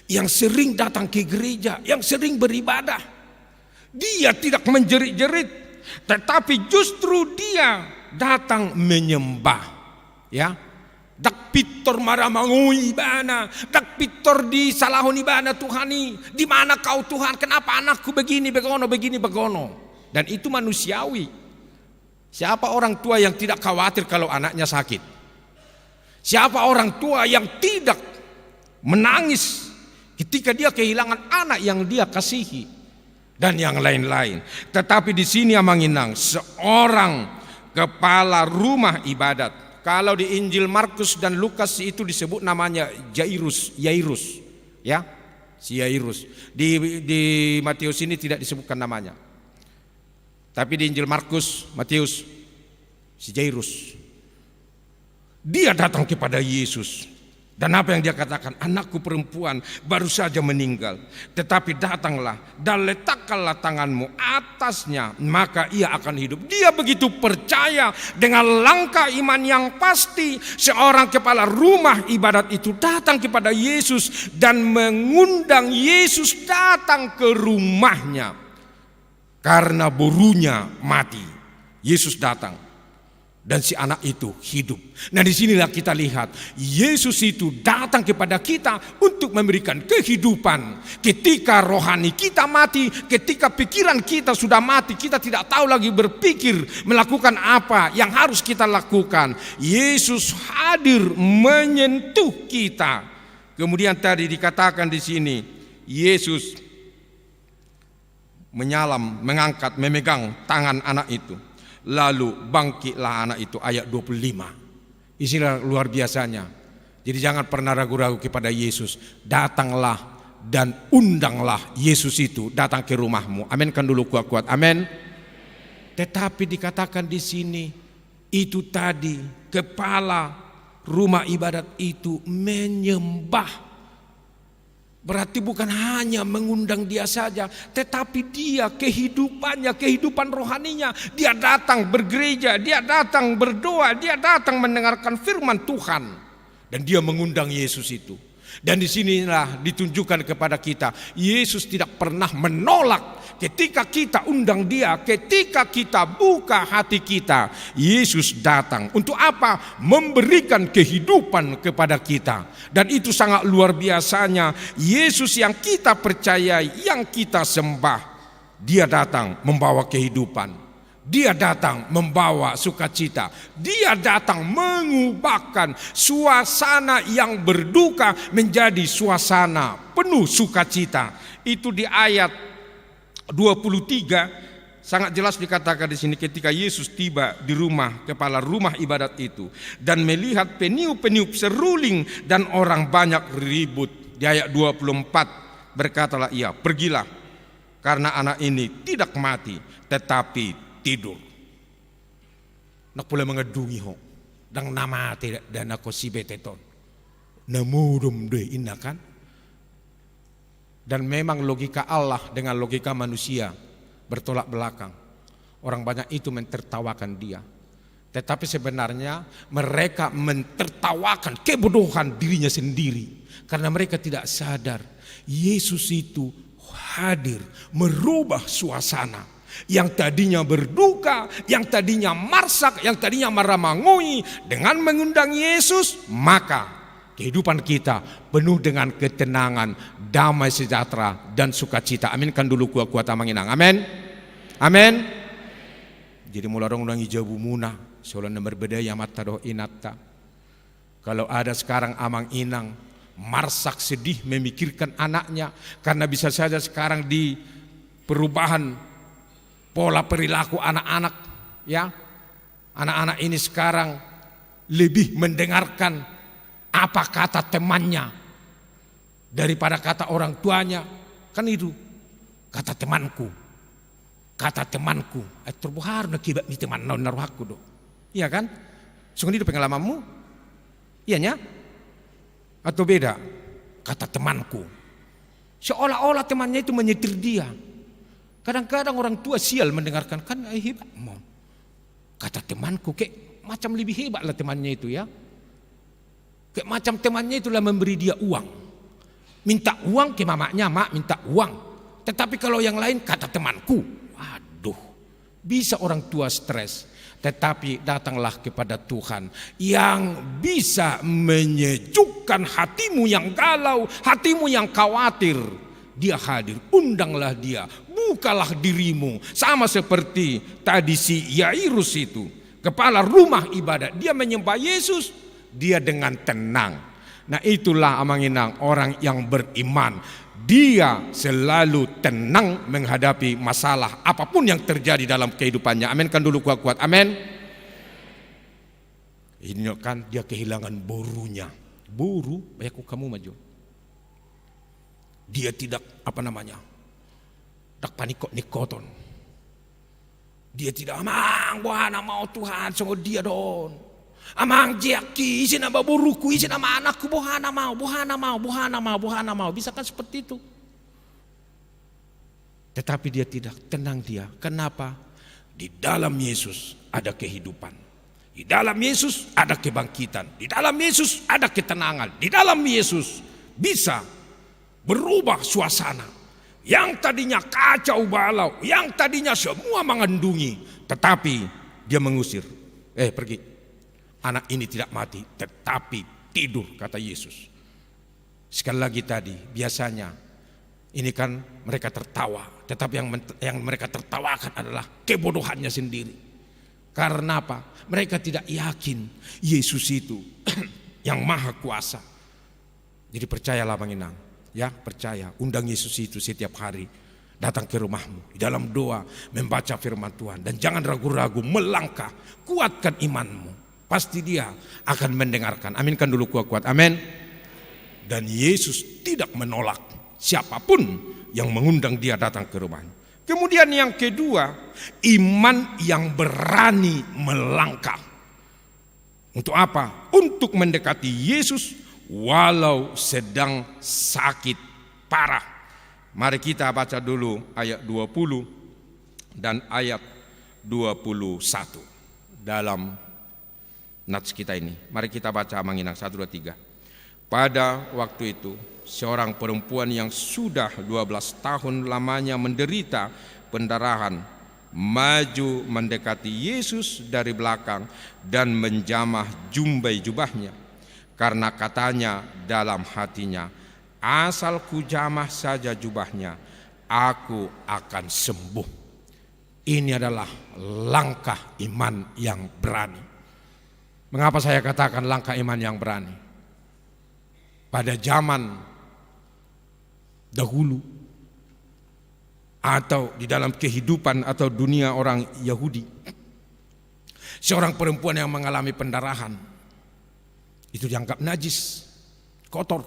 yang sering datang ke gereja, yang sering beribadah. Dia tidak menjerit-jerit, tetapi justru dia datang menyembah, ya. Dak pitor maramangui bana, dak pitor di salahoni bana Tuhani, di mana kau Tuhan? Kenapa anakku begini begono? Dan itu manusiawi. Siapa orang tua yang tidak khawatir kalau anaknya sakit? Siapa orang tua yang tidak menangis ketika dia kehilangan anak yang dia kasihi dan yang lain-lain? Tetapi di sini Amanginang, seorang kepala rumah ibadat. Kalau di Injil Markus dan Lukas itu disebut namanya Yairus, ya, si Yairus. Di Matius ini tidak disebutkan namanya. Tapi di Injil Markus, Matius, si Yairus. Dia datang kepada Yesus. Dan apa yang dia katakan? Anakku perempuan baru saja meninggal, tetapi datanglah dan letakkanlah tanganmu atasnya, maka ia akan hidup. Dia begitu percaya dengan langkah iman yang pasti. Seorang kepala rumah ibadat itu datang kepada Yesus dan mengundang Yesus datang ke rumahnya. Karena burunya mati, Yesus datang. Dan si anak itu hidup. Nah disinilah kita lihat Yesus itu datang kepada kita untuk memberikan kehidupan. Ketika rohani kita mati, ketika pikiran kita sudah mati, kita tidak tahu lagi berpikir melakukan apa yang harus kita lakukan. Yesus hadir menyentuh kita. Kemudian tadi dikatakan di sini Yesus menyalam, mengangkat, memegang tangan anak itu. Lalu bangkitlah anak itu, ayat 25. Isilah luar biasanya. Jadi jangan pernah ragu-ragu kepada Yesus. Datanglah dan undanglah Yesus itu datang ke rumahmu. Aminkan dulu kuat-kuat. Amin. Tetapi dikatakan di sini, itu tadi kepala rumah ibadat itu menyembah. Berarti bukan hanya mengundang dia saja, tetapi dia kehidupannya, kehidupan rohaninya. Dia datang bergereja, dia datang berdoa, dia datang mendengarkan firman Tuhan. Dan dia mengundang Yesus itu. Dan disinilah ditunjukkan kepada kita, Yesus tidak pernah menolak ketika kita undang dia, ketika kita buka hati kita. Yesus datang untuk apa? Memberikan kehidupan kepada kita. Dan itu sangat luar biasanya. Yesus yang kita percayai, yang kita sembah, dia datang membawa kehidupan. Dia datang membawa sukacita. Dia datang mengubahkan suasana yang berduka menjadi suasana penuh sukacita. Itu di ayat 23 sangat jelas dikatakan di sini, ketika Yesus tiba di rumah kepala rumah ibadat itu dan melihat peniup-peniup seruling dan orang banyak ribut. Di ayat 24 berkatalah ia, pergilah, karena anak ini tidak mati tetapi tidur. Nak pula mengedungi ho dang nama tidak dan aku si beteton namudum deh inna kan. Dan memang logika Allah dengan logika manusia bertolak belakang. Orang banyak itu mentertawakan dia, tetapi sebenarnya mereka mentertawakan kebodohan dirinya sendiri, karena mereka tidak sadar Yesus itu hadir merubah suasana. Yang tadinya berduka, yang tadinya marsak, yang tadinya maramangui, dengan mengundang Yesus, maka kehidupan kita penuh dengan ketenangan, damai sejahtera dan sukacita. Aminkan dulu kuat-kuat Amanginang. Amin. Amin. Jadi mulai orang ijabu muna, soalnya berbeda ya mata doh inata. Kalau ada sekarang Amanginang marsak, sedih memikirkan anaknya, karena bisa saja sekarang di perubahan pola perilaku anak-anak, ya. Anak-anak ini sekarang lebih mendengarkan apa kata temannya daripada kata orang tuanya. Kan itu kata temanku, kata temanku, terbuhar na kibat ni teman naruh aku do. Iya kan? Sungguh itu pengalamanmu? Iyanya? Atau beda? Kata temanku. Seolah-olah temannya itu menyetir dia. Kadang-kadang orang tua sial mendengarkan, kan hebat. Kata temanku, kayak macam lebih hebat lah temannya itu ya. Kayak macam temannya itulah memberi dia uang. Minta uang ke mamanya, mak minta uang. Tetapi kalau yang lain kata temanku, waduh, bisa orang tua stres. Tetapi datanglah kepada Tuhan yang bisa menyejukkan hatimu yang galau, hatimu yang khawatir. Dia hadir, undanglah dia, bukalah dirimu. Sama seperti tadi si Yairus itu, kepala rumah ibadat, dia menyembah Yesus, dia dengan tenang. Nah itulah amanginang orang yang beriman. Dia selalu tenang menghadapi masalah apapun yang terjadi dalam kehidupannya. Amin kan dulu kuat-kuat. Amin. Ini kan dia kehilangan borunya. Boru, bayangku kamu maju. Dia tidak tak panikot nikoton. Dia tidak amang buhana mau Tuhan sungguh dia don. Amang jeki isi nama boruku, isi nama anakku buhana mau. Bisa kan seperti itu. Tetapi dia tidak, tenang dia. Kenapa? Di dalam Yesus ada kehidupan. Di dalam Yesus ada kebangkitan. Di dalam Yesus ada ketenangan. Di dalam Yesus bisa berubah suasana. Yang tadinya kacau balau, yang tadinya semua mengandungi, tetapi dia mengusir. Pergi. Anak ini tidak mati, tetapi tidur, kata Yesus. Sekali lagi tadi, biasanya ini kan mereka tertawa, tetapi yang mereka tertawakan adalah kebodohannya sendiri. Karena apa? Mereka tidak yakin Yesus itu yang maha kuasa. Jadi percayalah Manginang, ya percaya. Undang Yesus itu setiap hari, datang ke rumahmu, di dalam doa membaca firman Tuhan, dan jangan ragu-ragu melangkah, kuatkan imanmu. Pasti dia akan mendengarkan. Amin kan dulu kuat-kuat. Amin. Dan Yesus tidak menolak siapapun yang mengundang dia datang ke rumahnya. Kemudian yang kedua, iman yang berani melangkah. Untuk apa? Untuk mendekati Yesus walau sedang sakit parah. Mari kita baca dulu ayat 20 dan ayat 21 dalam nats kita ini. Mari kita baca Manginang 1, 2, 3. Pada waktu itu seorang perempuan yang sudah 12 tahun lamanya menderita pendarahan maju mendekati Yesus dari belakang dan menjamah jumbai jubahnya, karena katanya dalam hatinya, asal ku jamah saja jubahnya, aku akan sembuh. Ini adalah langkah iman yang berani. Mengapa saya katakan langkah iman yang berani? Pada zaman dahulu atau di dalam kehidupan atau dunia orang Yahudi, seorang perempuan yang mengalami pendarahan itu dianggap najis, kotor.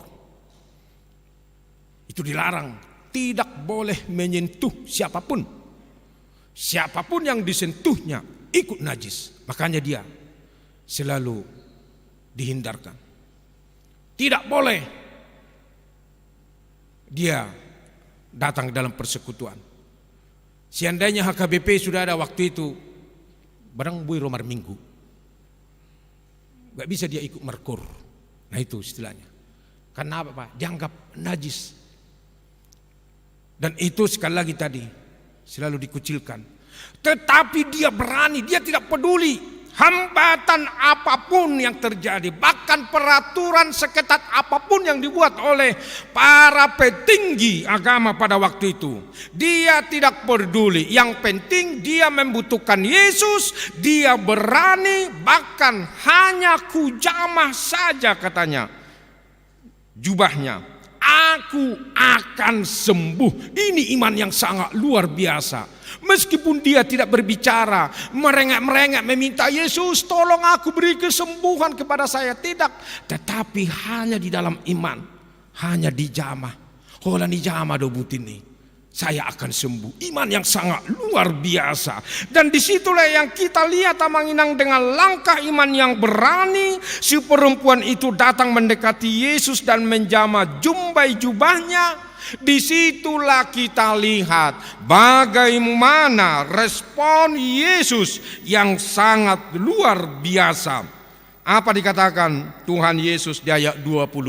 Itu dilarang, tidak boleh menyentuh siapapun. Siapapun yang disentuhnya ikut najis. Makanya dia selalu dihindarkan. Tidak boleh dia datang dalam persekutuan. Seandainya HKBP sudah ada waktu itu, barang bui romar minggu, gak bisa dia ikut merkur. Nah itu istilahnya. Karena apa Pak? Dianggap najis. Dan itu sekali lagi tadi selalu dikucilkan. Tetapi dia berani, dia tidak peduli hambatan apapun yang terjadi, bahkan peraturan seketat apapun yang dibuat oleh para petinggi agama pada waktu itu, dia tidak peduli. Yang penting dia membutuhkan Yesus, dia berani, bahkan hanya kujamah saja katanya jubahnya, aku akan sembuh. Ini iman yang sangat luar biasa. Meskipun dia tidak berbicara, merengek-merengek meminta Yesus, tolong aku beri kesembuhan kepada saya. Tidak, tetapi hanya di dalam iman, hanya dijamah. Hola ni jama do butini. saya akan sembuh. Iman yang sangat luar biasa. Dan disitulah yang kita lihat Amanginang dengan langkah iman yang berani. Si perempuan itu datang mendekati Yesus dan menjamah jumbai jubahnya. Disitulah kita lihat bagaimana respon Yesus yang sangat luar biasa. Apa dikatakan Tuhan Yesus di ayat 22?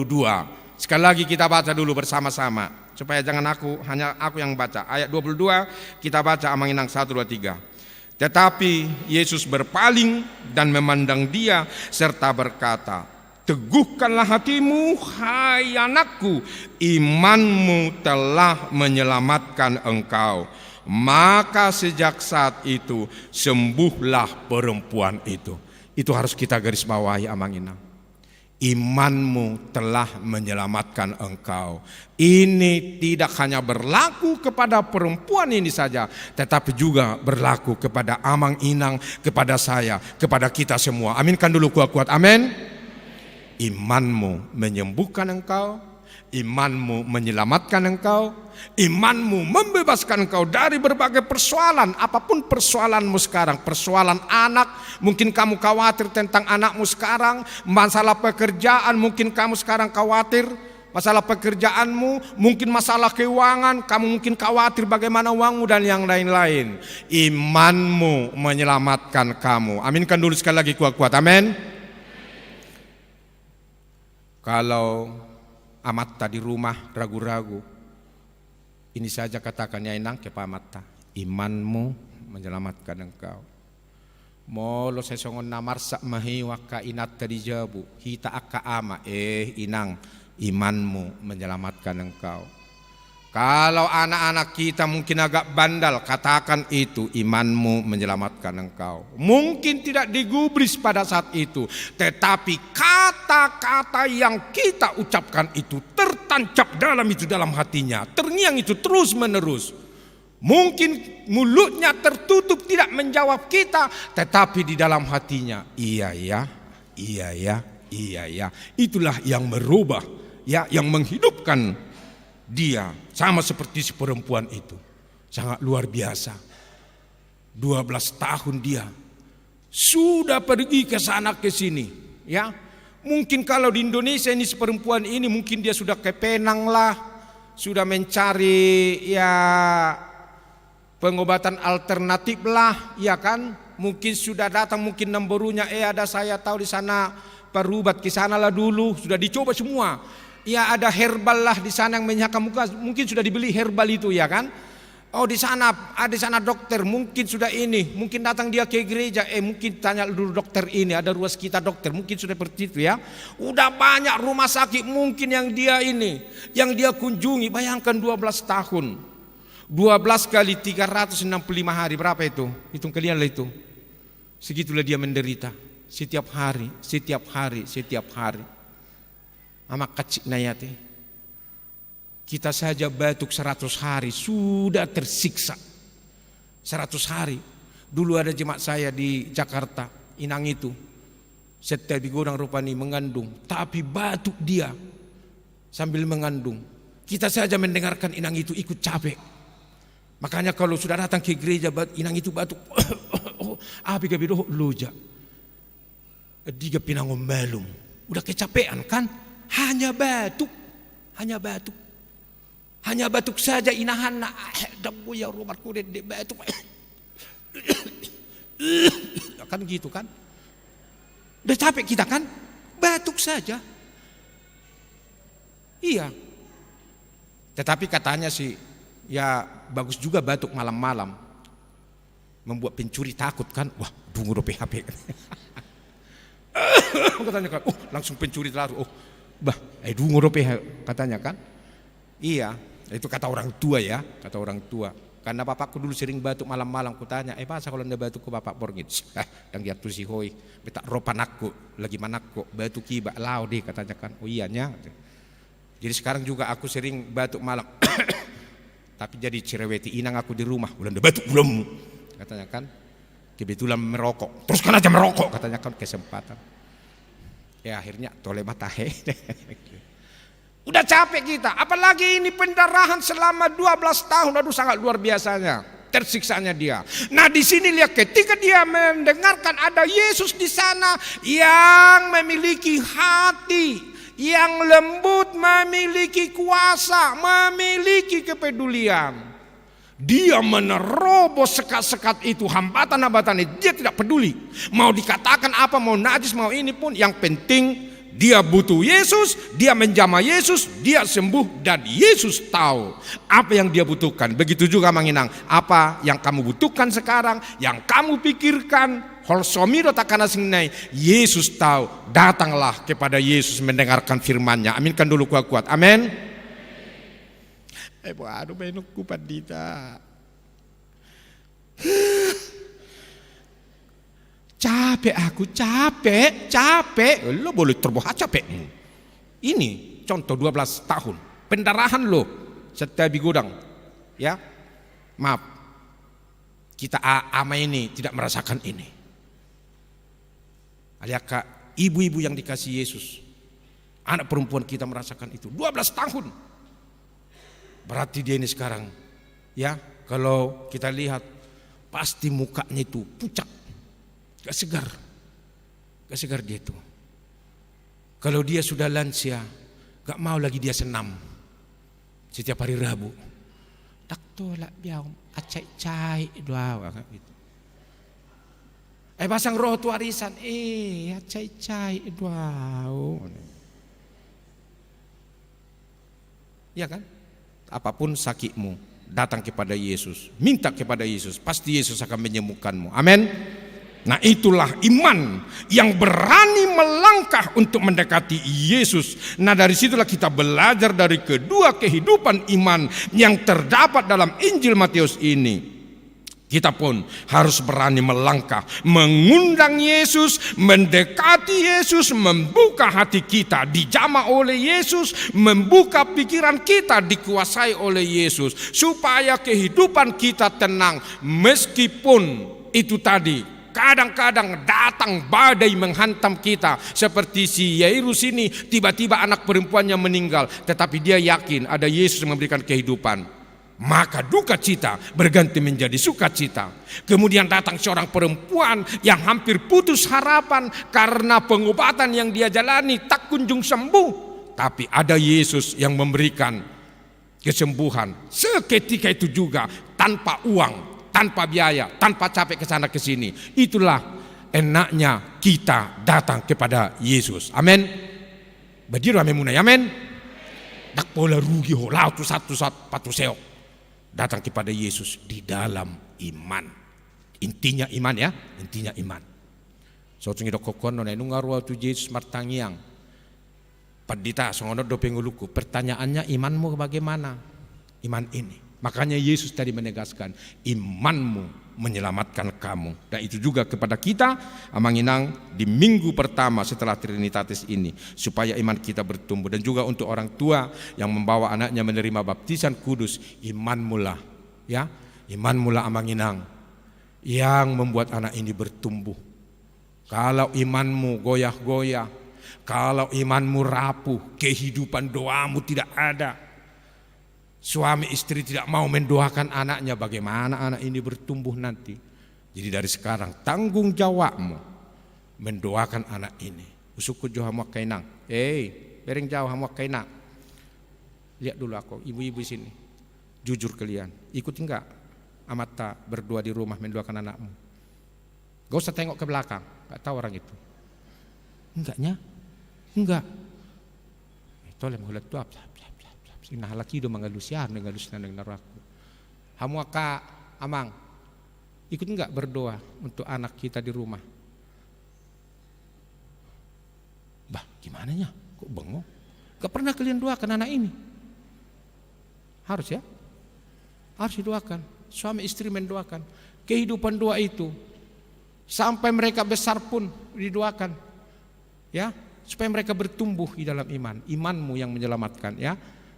Sekali lagi kita baca dulu bersama-sama. Supaya jangan hanya aku yang baca. Ayat 22 kita baca Amanginang 1, 2, 3. Tetapi Yesus berpaling dan memandang dia serta berkata, teguhkanlah hatimu, hai anakku, imanmu telah menyelamatkan engkau. Maka sejak saat itu sembuhlah perempuan itu. Itu harus kita garis bawahi Amanginang. Imanmu telah menyelamatkan engkau. Ini tidak hanya berlaku kepada perempuan ini saja, tetapi juga berlaku kepada Amanginang, kepada saya, kepada kita semua. Aminkan dulu kuat-kuat, amin. Imanmu menyembuhkan engkau, imanmu menyelamatkan engkau, imanmu membebaskan engkau dari berbagai persoalan. Apapun persoalanmu sekarang, persoalan anak, mungkin kamu khawatir tentang anakmu sekarang. Masalah pekerjaan, mungkin kamu sekarang khawatir masalah pekerjaanmu, mungkin masalah keuangan, kamu mungkin khawatir bagaimana uangmu dan yang lain-lain. Imanmu menyelamatkan kamu. Aminkan dulu sekali lagi kuat-kuat, amin. Kalau Amatta di rumah ragu-ragu, ini saja katakannya Inang ke Amatta, imanmu menyelamatkan engkau. Molo sesongon namarsak mahiwa ka inat tadi jabu hita akka ama Inang, imanmu menyelamatkan engkau. Kalau anak-anak kita mungkin agak bandal, katakan itu, imanmu menyelamatkan engkau. Mungkin tidak digubris pada saat itu, tetapi kata-kata yang kita ucapkan itu tertancap dalam hatinya, terngiang itu terus menerus. Mungkin mulutnya tertutup tidak menjawab kita, tetapi di dalam hatinya iya ya, iya ya, iya ya. Itulah yang merubah, ya, yang menghidupkan dia. Sama seperti si perempuan itu, sangat luar biasa. 12 tahun dia sudah pergi ke sana ke sini, ya. Mungkin kalau di Indonesia ini si perempuan ini mungkin dia sudah ke Penang lah, sudah mencari ya pengobatan alternatif lah, ya kan? Mungkin sudah datang, mungkin nombornya ada saya tahu di sana perubat ke sana lah dulu, sudah dicoba semua. Ya ada herbal lah di sana yang menyahkan muka, mungkin sudah dibeli herbal itu, ya kan? Oh di sana ada di sana dokter, mungkin sudah ini, mungkin datang dia ke gereja, mungkin tanya dulu dokter ini, ada ruas kita dokter, mungkin sudah seperti itu, ya. Udah banyak rumah sakit mungkin yang dia ini, yang dia kunjungi. Bayangkan 12 tahun, 12 kali 365 hari, berapa itu? Hitung kalian lah itu. Segitulah dia menderita, setiap hari, setiap hari, setiap hari. Amak kecil nayate. Kita saja batuk 100 hari sudah tersiksa. 100 hari. Dulu ada jemaat saya di Jakarta, Inang itu. Setiap di godang rupani mengandung, tapi batuk dia sambil mengandung. Kita saja mendengarkan Inang itu ikut capek. Makanya kalau sudah datang ke gereja Inang itu batuk. Api kabido loja. Diga pinangom melum. Udah kecapean kan? Hanya batuk, hanya batuk, hanya batuk saja inahan na dabu ya rumah kudet de batuk, kan gitu kan? Udah capek kita kan? Batuk saja, iya. Tetapi katanya sih, ya bagus juga batuk malam-malam, membuat pencuri takut kan? Wah, dungu do PHP. Katanya kan, langsung pencuri terlalu. Dungu rope katanya kan. Iya, itu kata orang tua ya, kata orang tua. Karena bapakku dulu sering batuk malam-malam, kutanya, masa kalau anda batuk ke bapak borgit? Dan dia tuh si hoi, betak ropanakku, lagi manakku, batuk kiba, lau deh katanya kan. Oh iya nya. Jadi sekarang juga aku sering batuk malam. Tapi jadi cereweti Inang aku di rumah, udah batuk belum? Katanya kan. Kebetulan merokok, teruskan aja merokok katanya kan, kesempatan. Ya akhirnya tole matahe. Udah capek kita, apalagi ini pendarahan selama 12 tahun, aduh sangat luar biasanya, tersiksanya dia. Nah di sini lihat ketika dia mendengarkan ada Yesus di sana yang memiliki hati, yang lembut, memiliki kuasa, memiliki kepedulian. Dia menerobos sekat-sekat itu, hambatan-hambatan itu, dia tidak peduli. Mau dikatakan apa, mau najis, mau ini pun, yang penting dia butuh Yesus, dia menjamah Yesus, dia sembuh, dan Yesus tahu apa yang dia butuhkan. Begitu juga Manginang, apa yang kamu butuhkan sekarang, yang kamu pikirkan, holsomiro takana singnai, Yesus tahu. Datanglah kepada Yesus mendengarkan firman-Nya. Aminkan dulu kuat-kuat. Amin. Aduh benukku padita. Capek aku, capek. Lo boleh terboha capekmu. Ini contoh 12 tahun. Pendarahan lo setiap di gudang. Ya, maaf. Kita ama ini tidak merasakan ini. Aliakah ibu-ibu yang dikasih Yesus. Anak perempuan kita merasakan itu. 12 tahun. Berarti dia ini sekarang. Ya, kalau kita lihat. Pasti mukanya itu pucat. Gak segar dia itu. Kalau dia sudah lansia, gak mau lagi dia senam setiap hari Rabu. Tak tolak biau, acai-cai doa gitu. Pasang roh tu arisan, acai-cai doa. Ya kan? Apapun sakitmu, datang kepada Yesus, minta kepada Yesus, pasti Yesus akan menyembuhkanmu. Amin. Nah itulah iman yang berani melangkah untuk mendekati Yesus. Nah dari situlah kita belajar dari kedua kehidupan iman yang terdapat dalam Injil Matius ini. Kita pun harus berani melangkah, mengundang Yesus, mendekati Yesus, membuka hati kita, dijamah oleh Yesus, membuka pikiran kita, dikuasai oleh Yesus, supaya kehidupan kita tenang, meskipun itu tadi kadang-kadang datang badai menghantam kita, seperti si Yairus ini, tiba-tiba anak perempuannya meninggal, tetapi dia yakin ada Yesus yang memberikan kehidupan. Maka duka cita berganti menjadi sukacita. Kemudian datang seorang perempuan yang hampir putus harapan karena pengobatan yang dia jalani tak kunjung sembuh. Tapi ada Yesus yang memberikan kesembuhan seketika itu juga, tanpa uang, tanpa biaya, tanpa capek ke sana ke sini. Itulah enaknya kita datang kepada Yesus. Amin. Badiru amin munai. Amin. Tak pola rugi holau tu satu patu seok. Datang kepada Yesus di dalam iman. Intinya iman ya, intinya iman. So tungi dokokon nona inu ngaruh tu Yesus martangiang. Padita songono do penguluku. Pertanyaannya, imanmu bagaimana? Iman ini. Makanya Yesus tadi menegaskan, imanmu menyelamatkan kamu. Dan itu juga kepada kita, Amanginang, di minggu pertama setelah Trinitatis ini, supaya iman kita bertumbuh. Dan juga untuk orang tua yang membawa anaknya menerima baptisan kudus, imanmu lah, ya, imanmu lah Amanginang, yang membuat anak ini bertumbuh. Kalau imanmu goyah-goyah, kalau imanmu rapuh, kehidupan doamu tidak ada, suami istri tidak mau mendoakan anaknya, bagaimana anak ini bertumbuh nanti? Jadi dari sekarang tanggung jawabmu mendoakan anak ini. Usukut jauh hamuak kainang. Bereng jauh hamuak kainang. Lihat dulu aku, ibu-ibu sini. Jujur kalian, ikut enggak amata berdoa di rumah mendoakan anakmu? Gak usah tengok ke belakang, gak tahu orang itu. Enggaknya? Enggak. Tolong menghulat doa. Nah laki do mengalusian dengan aku. Hamuaka amang, ikut enggak berdoa untuk anak kita di rumah? Bah, gimana ya? Kok bengong? Gak pernah kalian doakan anak ini? Harus ya? Harus didoakan. Suami istri mendoakan. Kehidupan doa itu sampai mereka besar pun didoakan, ya, supaya mereka bertumbuh di dalam iman. Imanmu yang menyelamatkan, ya.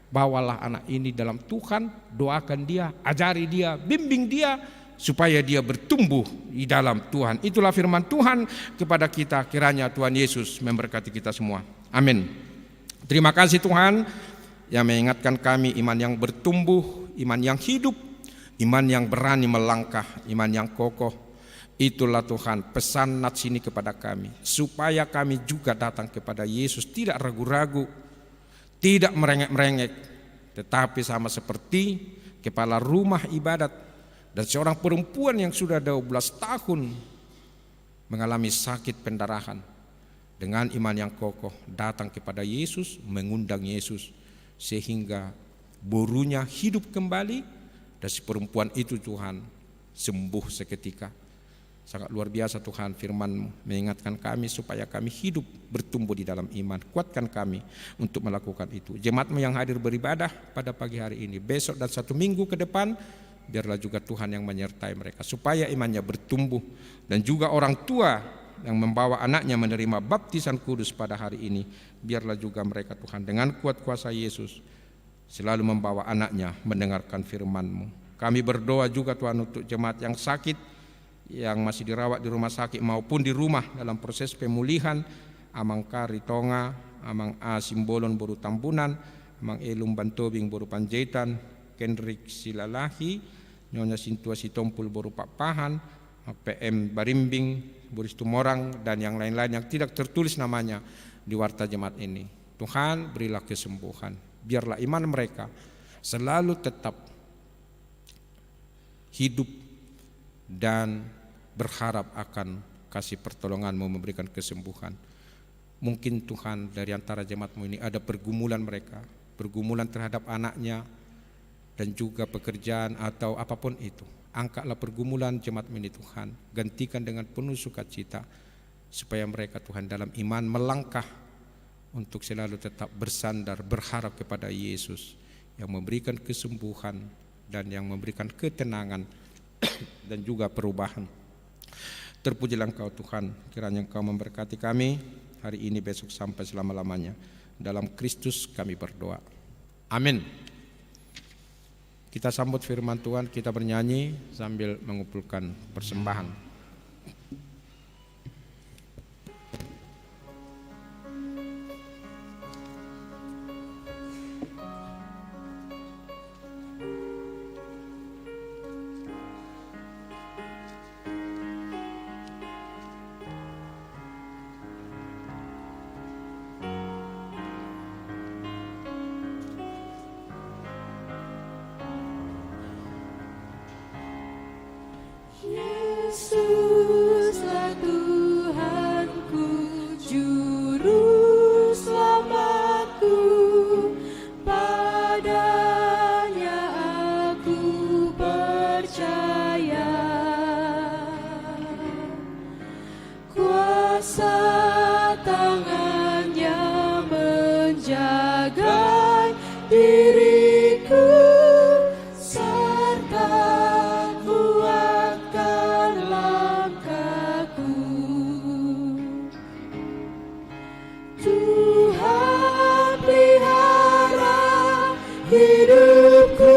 Bawalah anak ini dalam Tuhan, doakan dia, ajari dia, bimbing dia, supaya dia bertumbuh di dalam Tuhan. Itulah firman Tuhan kepada kita. Kiranya Tuhan Yesus memberkati kita semua. Amin. Terima kasih Tuhan. yang mengingatkan kami iman yang bertumbuh, iman yang hidup, iman yang berani melangkah, iman yang kokoh. Itulah Tuhan pesan nats ini kepada kami, supaya kami juga datang kepada Yesus tidak ragu-ragu, tidak merengek-merengek, tetapi sama seperti kepala rumah ibadat dan seorang perempuan yang sudah 12 tahun mengalami sakit pendarahan, dengan iman yang kokoh datang kepada Yesus, mengundang Yesus, sehingga borunya hidup kembali dan si perempuan itu Tuhan sembuh seketika. Sangat luar biasa Tuhan firman-Mu mengingatkan kami supaya kami hidup bertumbuh di dalam iman. Kuatkan kami untuk melakukan itu. Jemaat-Mu yang hadir beribadah pada pagi hari ini, besok dan 1 minggu ke depan, biarlah juga Tuhan yang menyertai mereka supaya imannya bertumbuh. Dan juga orang tua yang membawa anaknya menerima baptisan kudus pada hari ini, biarlah juga mereka Tuhan dengan kuat kuasa Yesus selalu membawa anaknya mendengarkan firman-Mu. Kami berdoa juga Tuhan untuk jemaat yang sakit, yang masih dirawat di rumah sakit maupun di rumah dalam proses pemulihan, Amang Kari Tonga, Amang A Simbolon Boru Tambunan, Amang Elum Bantobing Boru Panjaitan, Kendrik Silalahi, Nyonya Sintua Sitompul Boru Papahan, PM Barimbing, Boris Tumorang, dan yang lain-lain yang tidak tertulis namanya di warta jemaat ini. Tuhan berilah kesembuhan, biarlah iman mereka selalu tetap hidup dan berharap akan kasih pertolongan-Mu memberikan kesembuhan. Mungkin Tuhan dari antara jemaat-Mu ini ada pergumulan mereka, pergumulan terhadap anaknya dan juga pekerjaan atau apapun itu. Angkatlah pergumulan jemaat-Mu ini Tuhan, gantikan dengan penuh sukacita supaya mereka Tuhan dalam iman melangkah untuk selalu tetap bersandar, berharap kepada Yesus yang memberikan kesembuhan dan yang memberikan ketenangan dan juga perubahan. Terpujilah Engkau Tuhan, kiranya Engkau memberkati kami hari ini, besok sampai selama-lamanya. Dalam Kristus kami berdoa. Amin. Kita sambut firman Tuhan, kita bernyanyi sambil mengumpulkan persembahan. Yesuslah Tuhanku, Juru Selamatku, padanya aku percaya. Kuasa tangannya menjaga diriku, serta kuatkan langkahku. Tuhan pelihara hidupku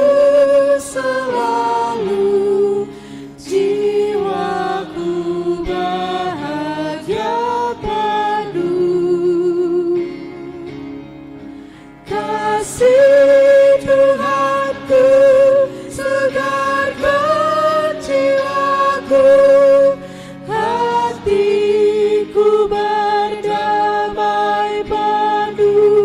selalu, jiwaku bahagia penuh. Kasih Tuhanku segarkan jiwaku, hatiku berdamai penuh.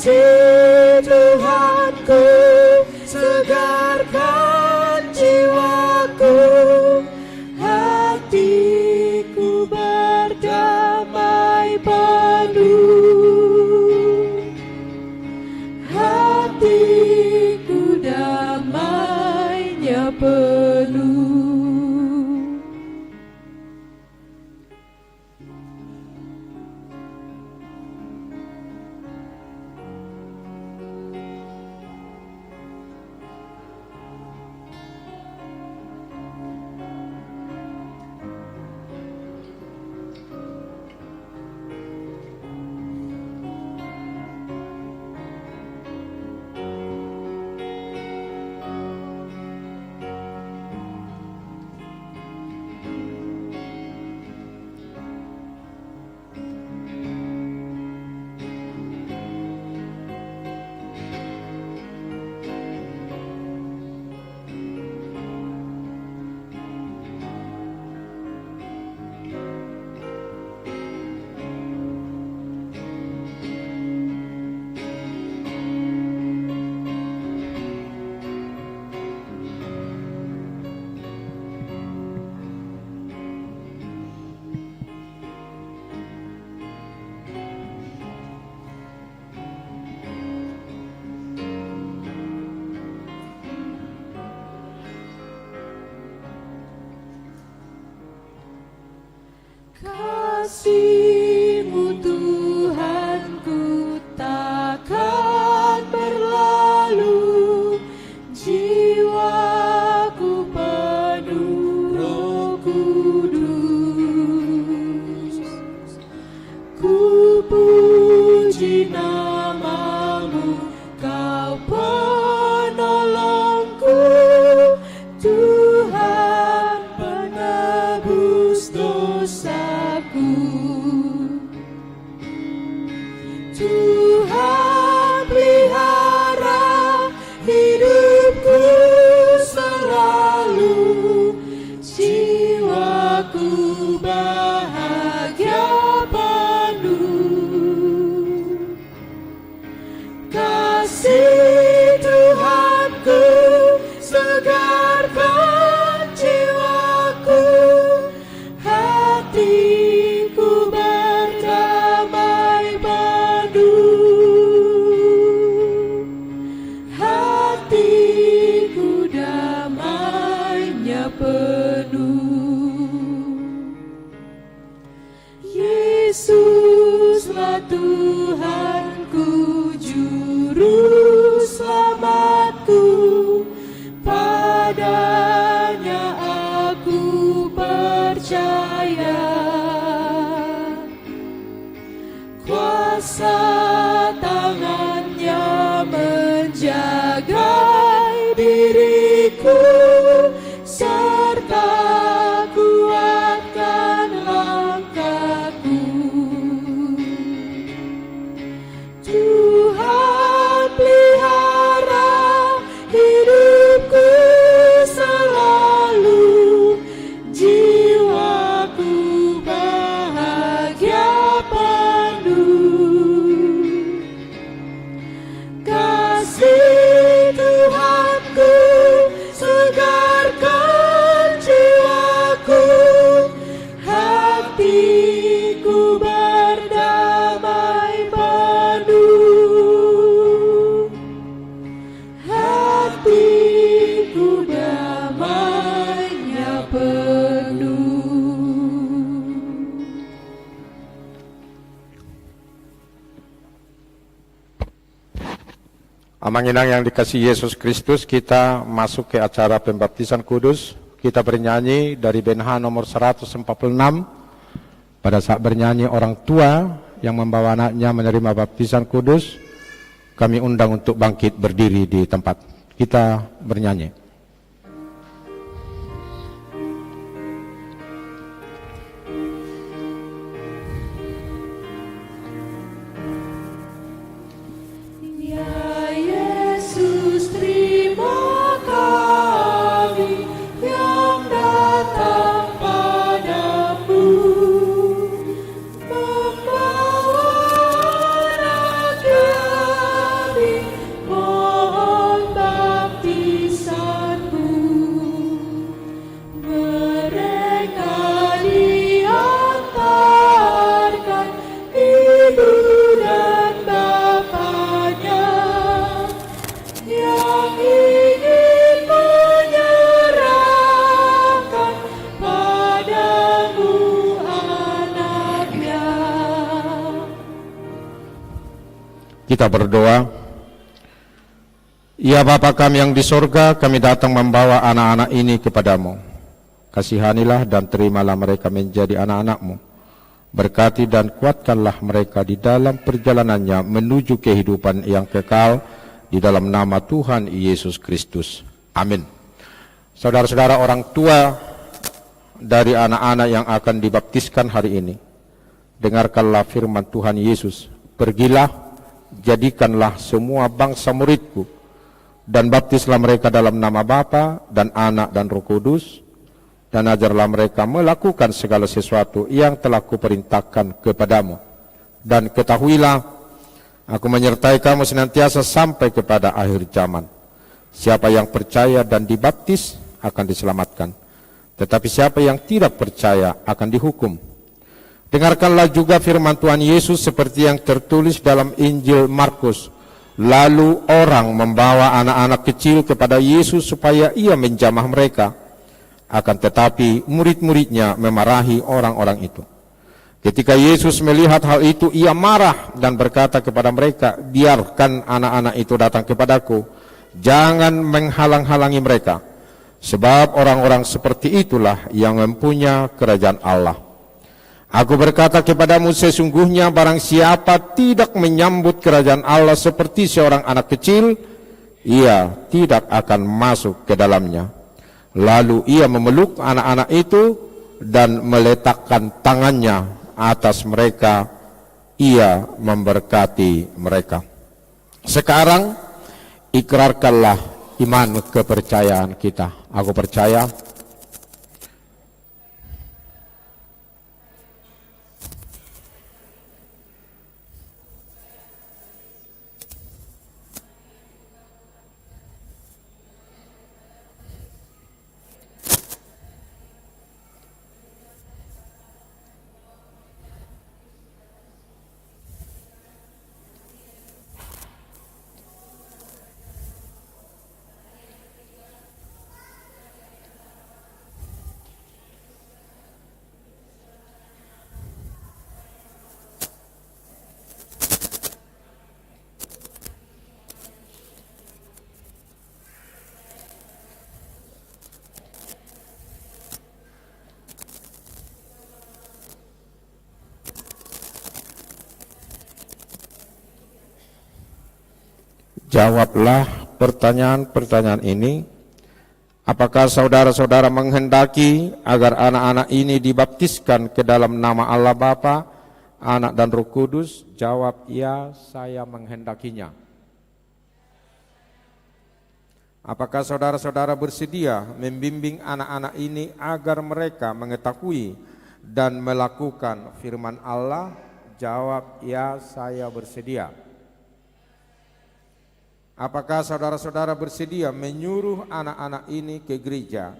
Kasih Tuhanku segarkan jiwaku, hatiku berdamai penuh, hatiku damainya penuh. Kasih-Mu Tuhanku takkan berlalu, jiwaku penuh Roh Kudus. Ku puji nama-Mu, Kau penolongku, Tuhan penebus dosaku. Tuhan pelihara hidupku selalu, jiwaku bahagia penuh. Kasih Tuhanku segarkan jiwaku, hatiku berdamai penuh, hatiku damainya penuh. Yesuslah Tuhanku, juru selamatku, padanya aku percaya. Kuasa tangannya menjaga diriku, serta kuatkan langkahku. Tuhan pelihara hidupku selalu, jiwaku bahagia penuh. Kasih Tuhanku segarkan jiwaku, hatiku berdamai penuh, hatiku damainya penuh. Amanginang yang dikasihi Yesus Kristus, kita masuk ke acara pembaptisan kudus. Kita bernyanyi dari BNH nomor 146. Pada saat bernyanyi, orang tua yang membawa anaknya menerima baptisan kudus, kami undang untuk bangkit berdiri di tempat. Kita bernyanyi. Ya Yesus, terima kami yang datang padamu, membawa anak Kita berdoa. Ya Bapa kami yang di sorga, kami datang membawa anak-anak ini kepadamu. Kasihanilah dan terimalah mereka menjadi anak-anak-Mu. Berkati dan kuatkanlah mereka di dalam perjalanannya menuju kehidupan yang kekal di dalam nama Tuhan Yesus Kristus. Amin. Saudara-saudara, orang tua dari anak-anak yang akan dibaptiskan hari ini, dengarkanlah firman Tuhan Yesus. Pergilah, jadikanlah semua bangsa muridku, dan baptislah mereka dalam nama Bapa dan Anak dan Roh Kudus, dan ajarlah mereka melakukan segala sesuatu yang telah kuperintahkan kepadamu. Dan ketahuilah, aku menyertai kamu senantiasa sampai kepada akhir zaman. Siapa yang percaya dan dibaptis akan diselamatkan, tetapi siapa yang tidak percaya akan dihukum. Dengarkanlah juga firman Tuhan Yesus seperti yang tertulis dalam Injil Markus. Lalu orang membawa anak-anak kecil kepada Yesus supaya ia menjamah mereka. Akan tetapi murid-muridnya memarahi orang-orang itu. Ketika Yesus melihat hal itu, ia marah dan berkata kepada mereka, biarkan anak-anak itu datang kepadaku, jangan menghalang-halangi mereka, sebab orang-orang seperti itulah yang mempunyai kerajaan Allah. Aku berkata kepadamu, sesungguhnya barang siapa tidak menyambut kerajaan Allah seperti seorang anak kecil, ia tidak akan masuk ke dalamnya. Lalu ia memeluk anak-anak itu dan meletakkan tangannya atas mereka, ia memberkati mereka. Sekarang ikrarkanlah iman kepercayaan kita. Aku percaya jawablah pertanyaan-pertanyaan ini. Apakah saudara-saudara menghendaki agar anak-anak ini dibaptiskan ke dalam nama Allah Bapa, Anak dan Roh Kudus? Jawab, ya, saya menghendakinya. Apakah saudara-saudara bersedia membimbing anak-anak ini agar mereka mengetahui dan melakukan firman Allah? Jawab, ya, saya bersedia. Apakah saudara-saudara bersedia menyuruh anak-anak ini ke gereja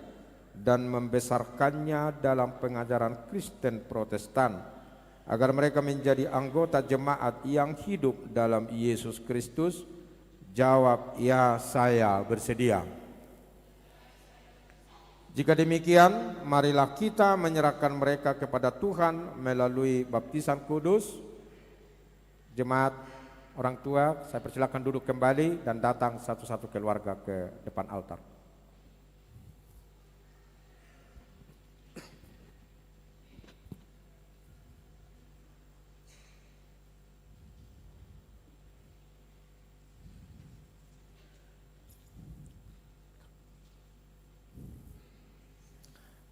dan membesarkannya dalam pengajaran Kristen Protestan agar mereka menjadi anggota jemaat yang hidup dalam Yesus Kristus? Jawab, ya, saya bersedia. Jika demikian, marilah kita menyerahkan mereka kepada Tuhan melalui baptisan kudus. Jemaat, orang tua, saya persilakan duduk kembali dan datang satu-satu keluarga ke depan altar.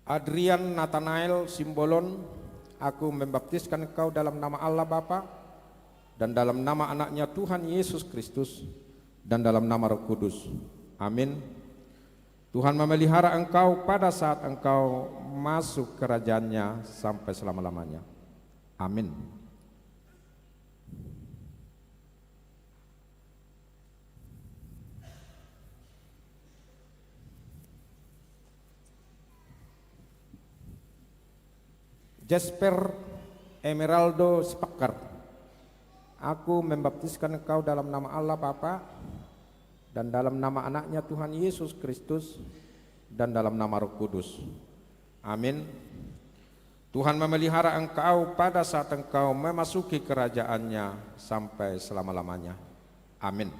Adrian Nathanael Simbolon, aku membaptiskan engkau dalam nama Allah Bapa dan dalam nama anaknya Tuhan Yesus Kristus dan dalam nama Roh Kudus. Amin. Tuhan memelihara engkau pada saat engkau masuk kerajaannya sampai selama-lamanya. Amin. Jasper Emeraldo Spakkar, aku membaptiskan engkau dalam nama Allah Bapa dan dalam nama anaknya Tuhan Yesus Kristus dan dalam nama Roh Kudus. Amin. Tuhan memelihara engkau pada saat engkau memasuki kerajaannya sampai selama-lamanya. Amin.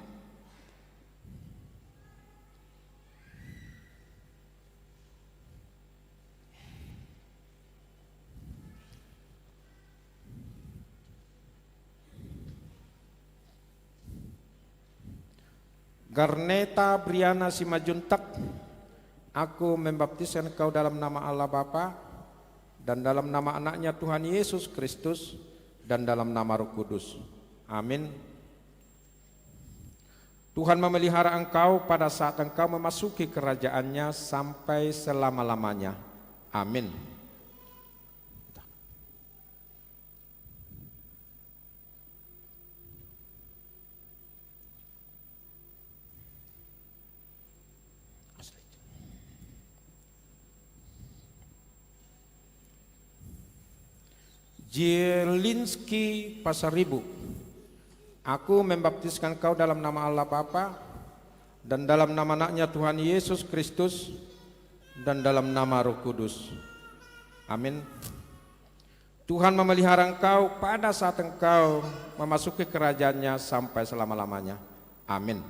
Garneta Briana Simajuntak, aku membaptiskan engkau dalam nama Allah Bapa dan dalam nama anaknya Tuhan Yesus Kristus dan dalam nama Roh Kudus. Amin. Tuhan memelihara engkau pada saat engkau memasuki kerajaannya sampai selama-lamanya. Amin. Jelinski Pasaribu, aku membaptiskan kau dalam nama Allah Bapa dan dalam nama anaknya Tuhan Yesus Kristus dan dalam nama Roh Kudus. Amin. Tuhan memelihara engkau pada saat engkau memasuki kerajaannya sampai selama-lamanya. Amin.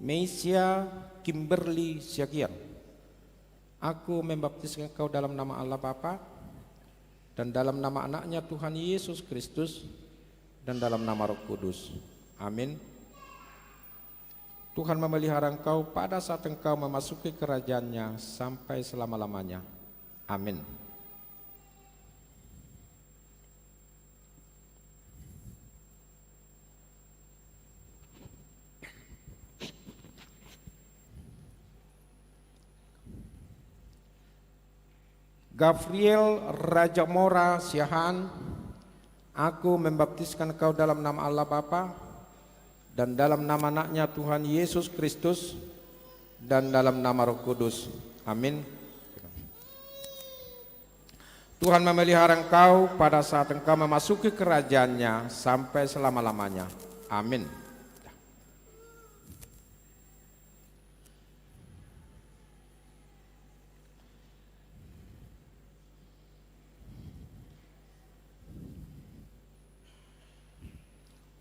Mesia Kimberly Syakian, aku membaptiskan kau dalam nama Allah Bapa dan dalam nama anaknya Tuhan Yesus Kristus dan dalam nama Roh Kudus. Amin. Tuhan memelihara engkau pada saat engkau memasuki kerajaannya sampai selama-lamanya. Amin. Gabriel Raja Mora Siahaan, aku membaptiskan kau dalam nama Allah Bapa dan dalam nama anaknya Tuhan Yesus Kristus dan dalam nama Roh Kudus. Amin. Tuhan memelihara engkau pada saat engkau memasuki kerajaannya sampai selama-lamanya. Amin.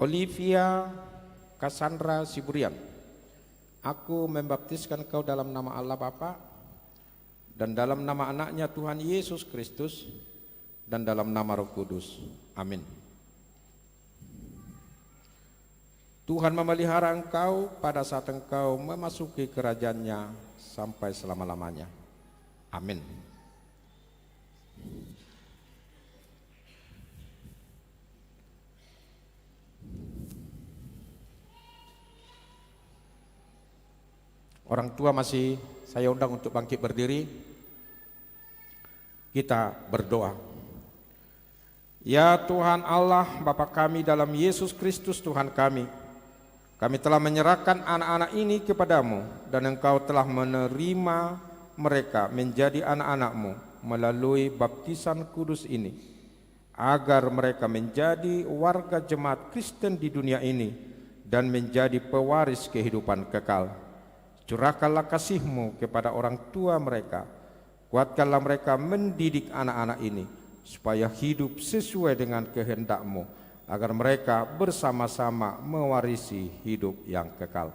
Olivia Cassandra Siburian, aku membaptiskan kau dalam nama Allah Bapa dan dalam nama anaknya Tuhan Yesus Kristus dan dalam nama Roh Kudus. Amin. Tuhan memelihara engkau pada saat engkau memasuki kerajaannya sampai selama-lamanya. Amin. Orang tua masih saya undang untuk bangkit berdiri. Kita berdoa. Ya Tuhan Allah Bapa kami dalam Yesus Kristus Tuhan kami telah menyerahkan anak-anak ini kepadamu dan Engkau telah menerima mereka menjadi anak-anak-Mu melalui baptisan kudus ini, agar mereka menjadi warga jemaat Kristen di dunia ini dan menjadi pewaris kehidupan kekal. Curahkanlah kasih-Mu kepada orang tua mereka, kuatkanlah mereka mendidik anak-anak ini supaya hidup sesuai dengan kehendak-Mu, agar mereka bersama-sama mewarisi hidup yang kekal.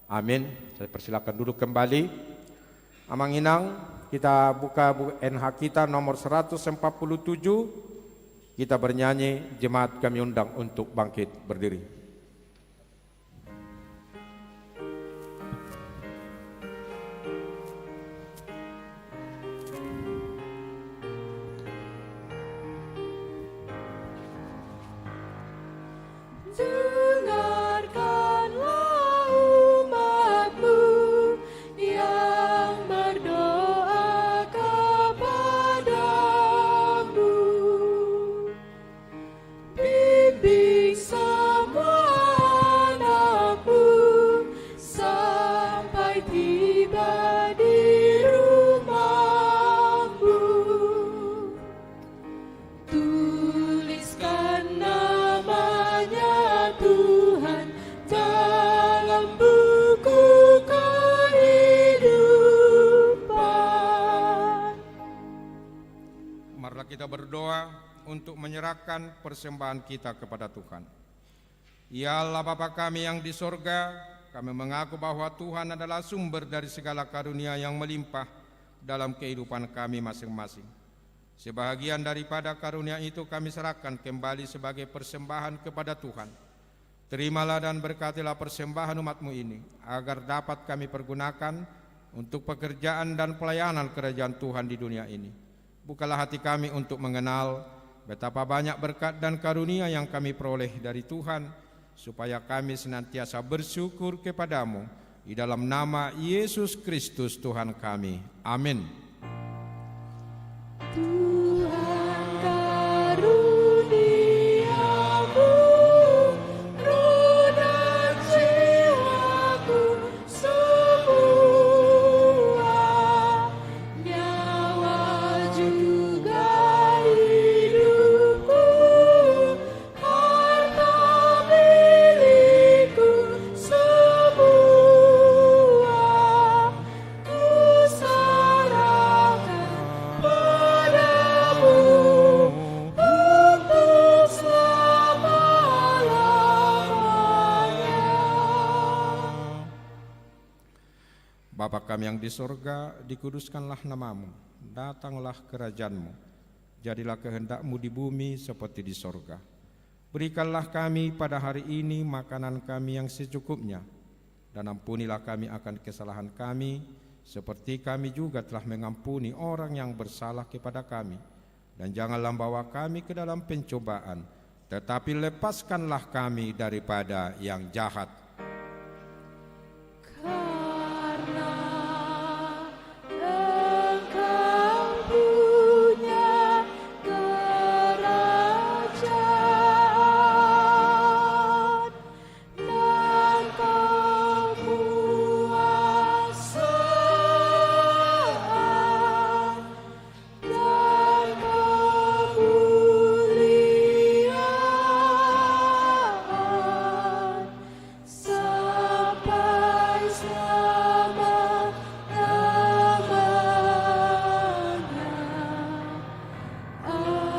Amin. Saya persilakan duduk kembali. Amang Inang, kita buka NH kita nomor 147. Kita bernyanyi, jemaat kami undang untuk bangkit berdiri. Dengarkanlah umat-Mu yang berdoa kepadamu. Bimbing semua kita berdoa untuk menyerahkan persembahan kita kepada Tuhan. Ya Allah Bapa kami yang di sorga, kami mengaku bahwa Tuhan adalah sumber dari segala karunia yang melimpah dalam kehidupan kami masing-masing. Sebahagian daripada karunia itu kami serahkan kembali sebagai persembahan kepada Tuhan. Terimalah dan berkatilah persembahan umat-Mu ini, agar dapat kami pergunakan untuk pekerjaan dan pelayanan kerajaan Tuhan di dunia ini. Bukalah hati kami untuk mengenal betapa banyak berkat dan karunia yang kami peroleh dari Tuhan, supaya kami senantiasa bersyukur kepadamu. Di dalam nama Yesus Kristus Tuhan kami. Amin. Tuhan karuniamu, roh dan jiwaku semua, nyawa juga hidupku, harta milikku semua, ku serahkan padamu untuk selama-lamanya. Bapa kami yang di sorga, dikuduskanlah namamu, datanglah kerajaan-Mu, jadilah kehendak-Mu di bumi seperti di sorga. Berikanlah kami pada hari ini makanan kami yang secukupnya, dan ampunilah kami akan kesalahan kami, seperti kami juga telah mengampuni orang yang bersalah kepada kami. Dan janganlah bawa kami ke dalam pencobaan, tetapi lepaskanlah kami daripada yang jahat. Karena Engkau punya kerajaan dan kekuasaan dan kemuliaan sampai selama-lamanya. Amin.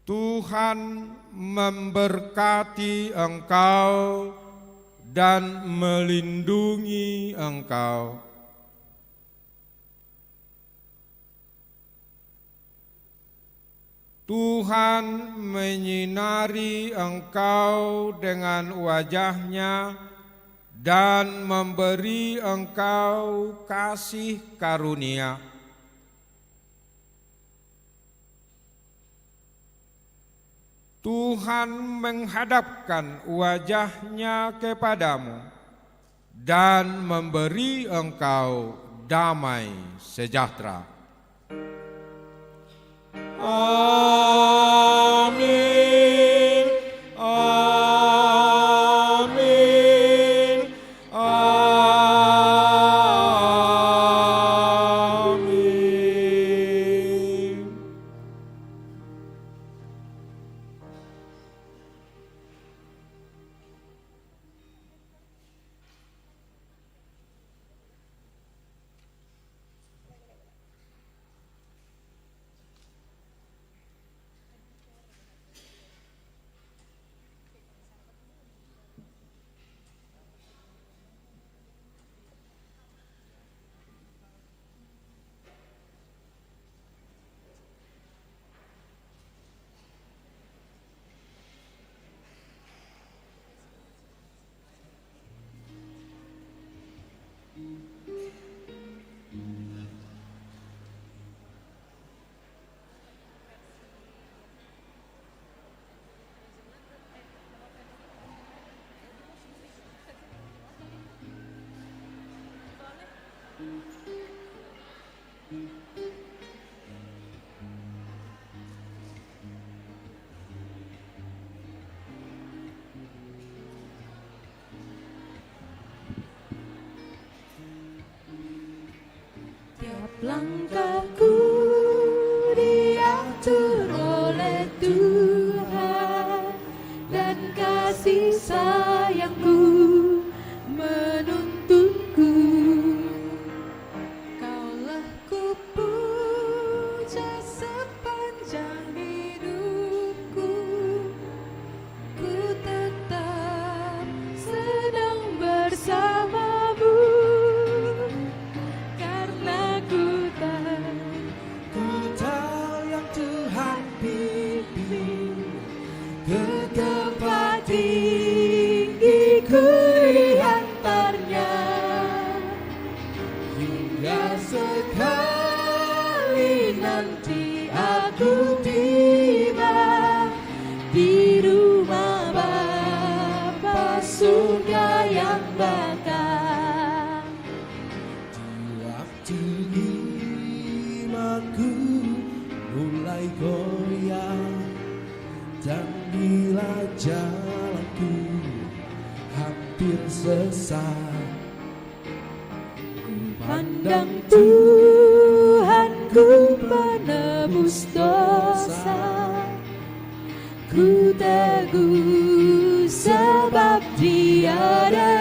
Tuhan memberkati engkau dan melindungi engkau. Tuhan menyinari engkau dengan wajah-Nya dan memberi engkau kasih karunia. Tuhan menghadapkan wajah-Nya kepadamu dan memberi engkau damai sejahtera. Amin. Amin. Amin. Tiap langkahku diatur oleh Tuhan dan kasih sayang terangku menuntunku. Kaulah ku puja sepanjang hidupku. Ku tetap senang bersamamu, karena ku tahu yang Tuhan pimpin ke tempat tinggi ku diantarnya, hingga sekali nanti aku tiba di rumah Bapa surga yang bakal. Di waktu imanku mulai goyah dan bila jalanku hampir sesat, Ku pandang Tuhanku penebus dosa. Ku teguh sebab Dia ada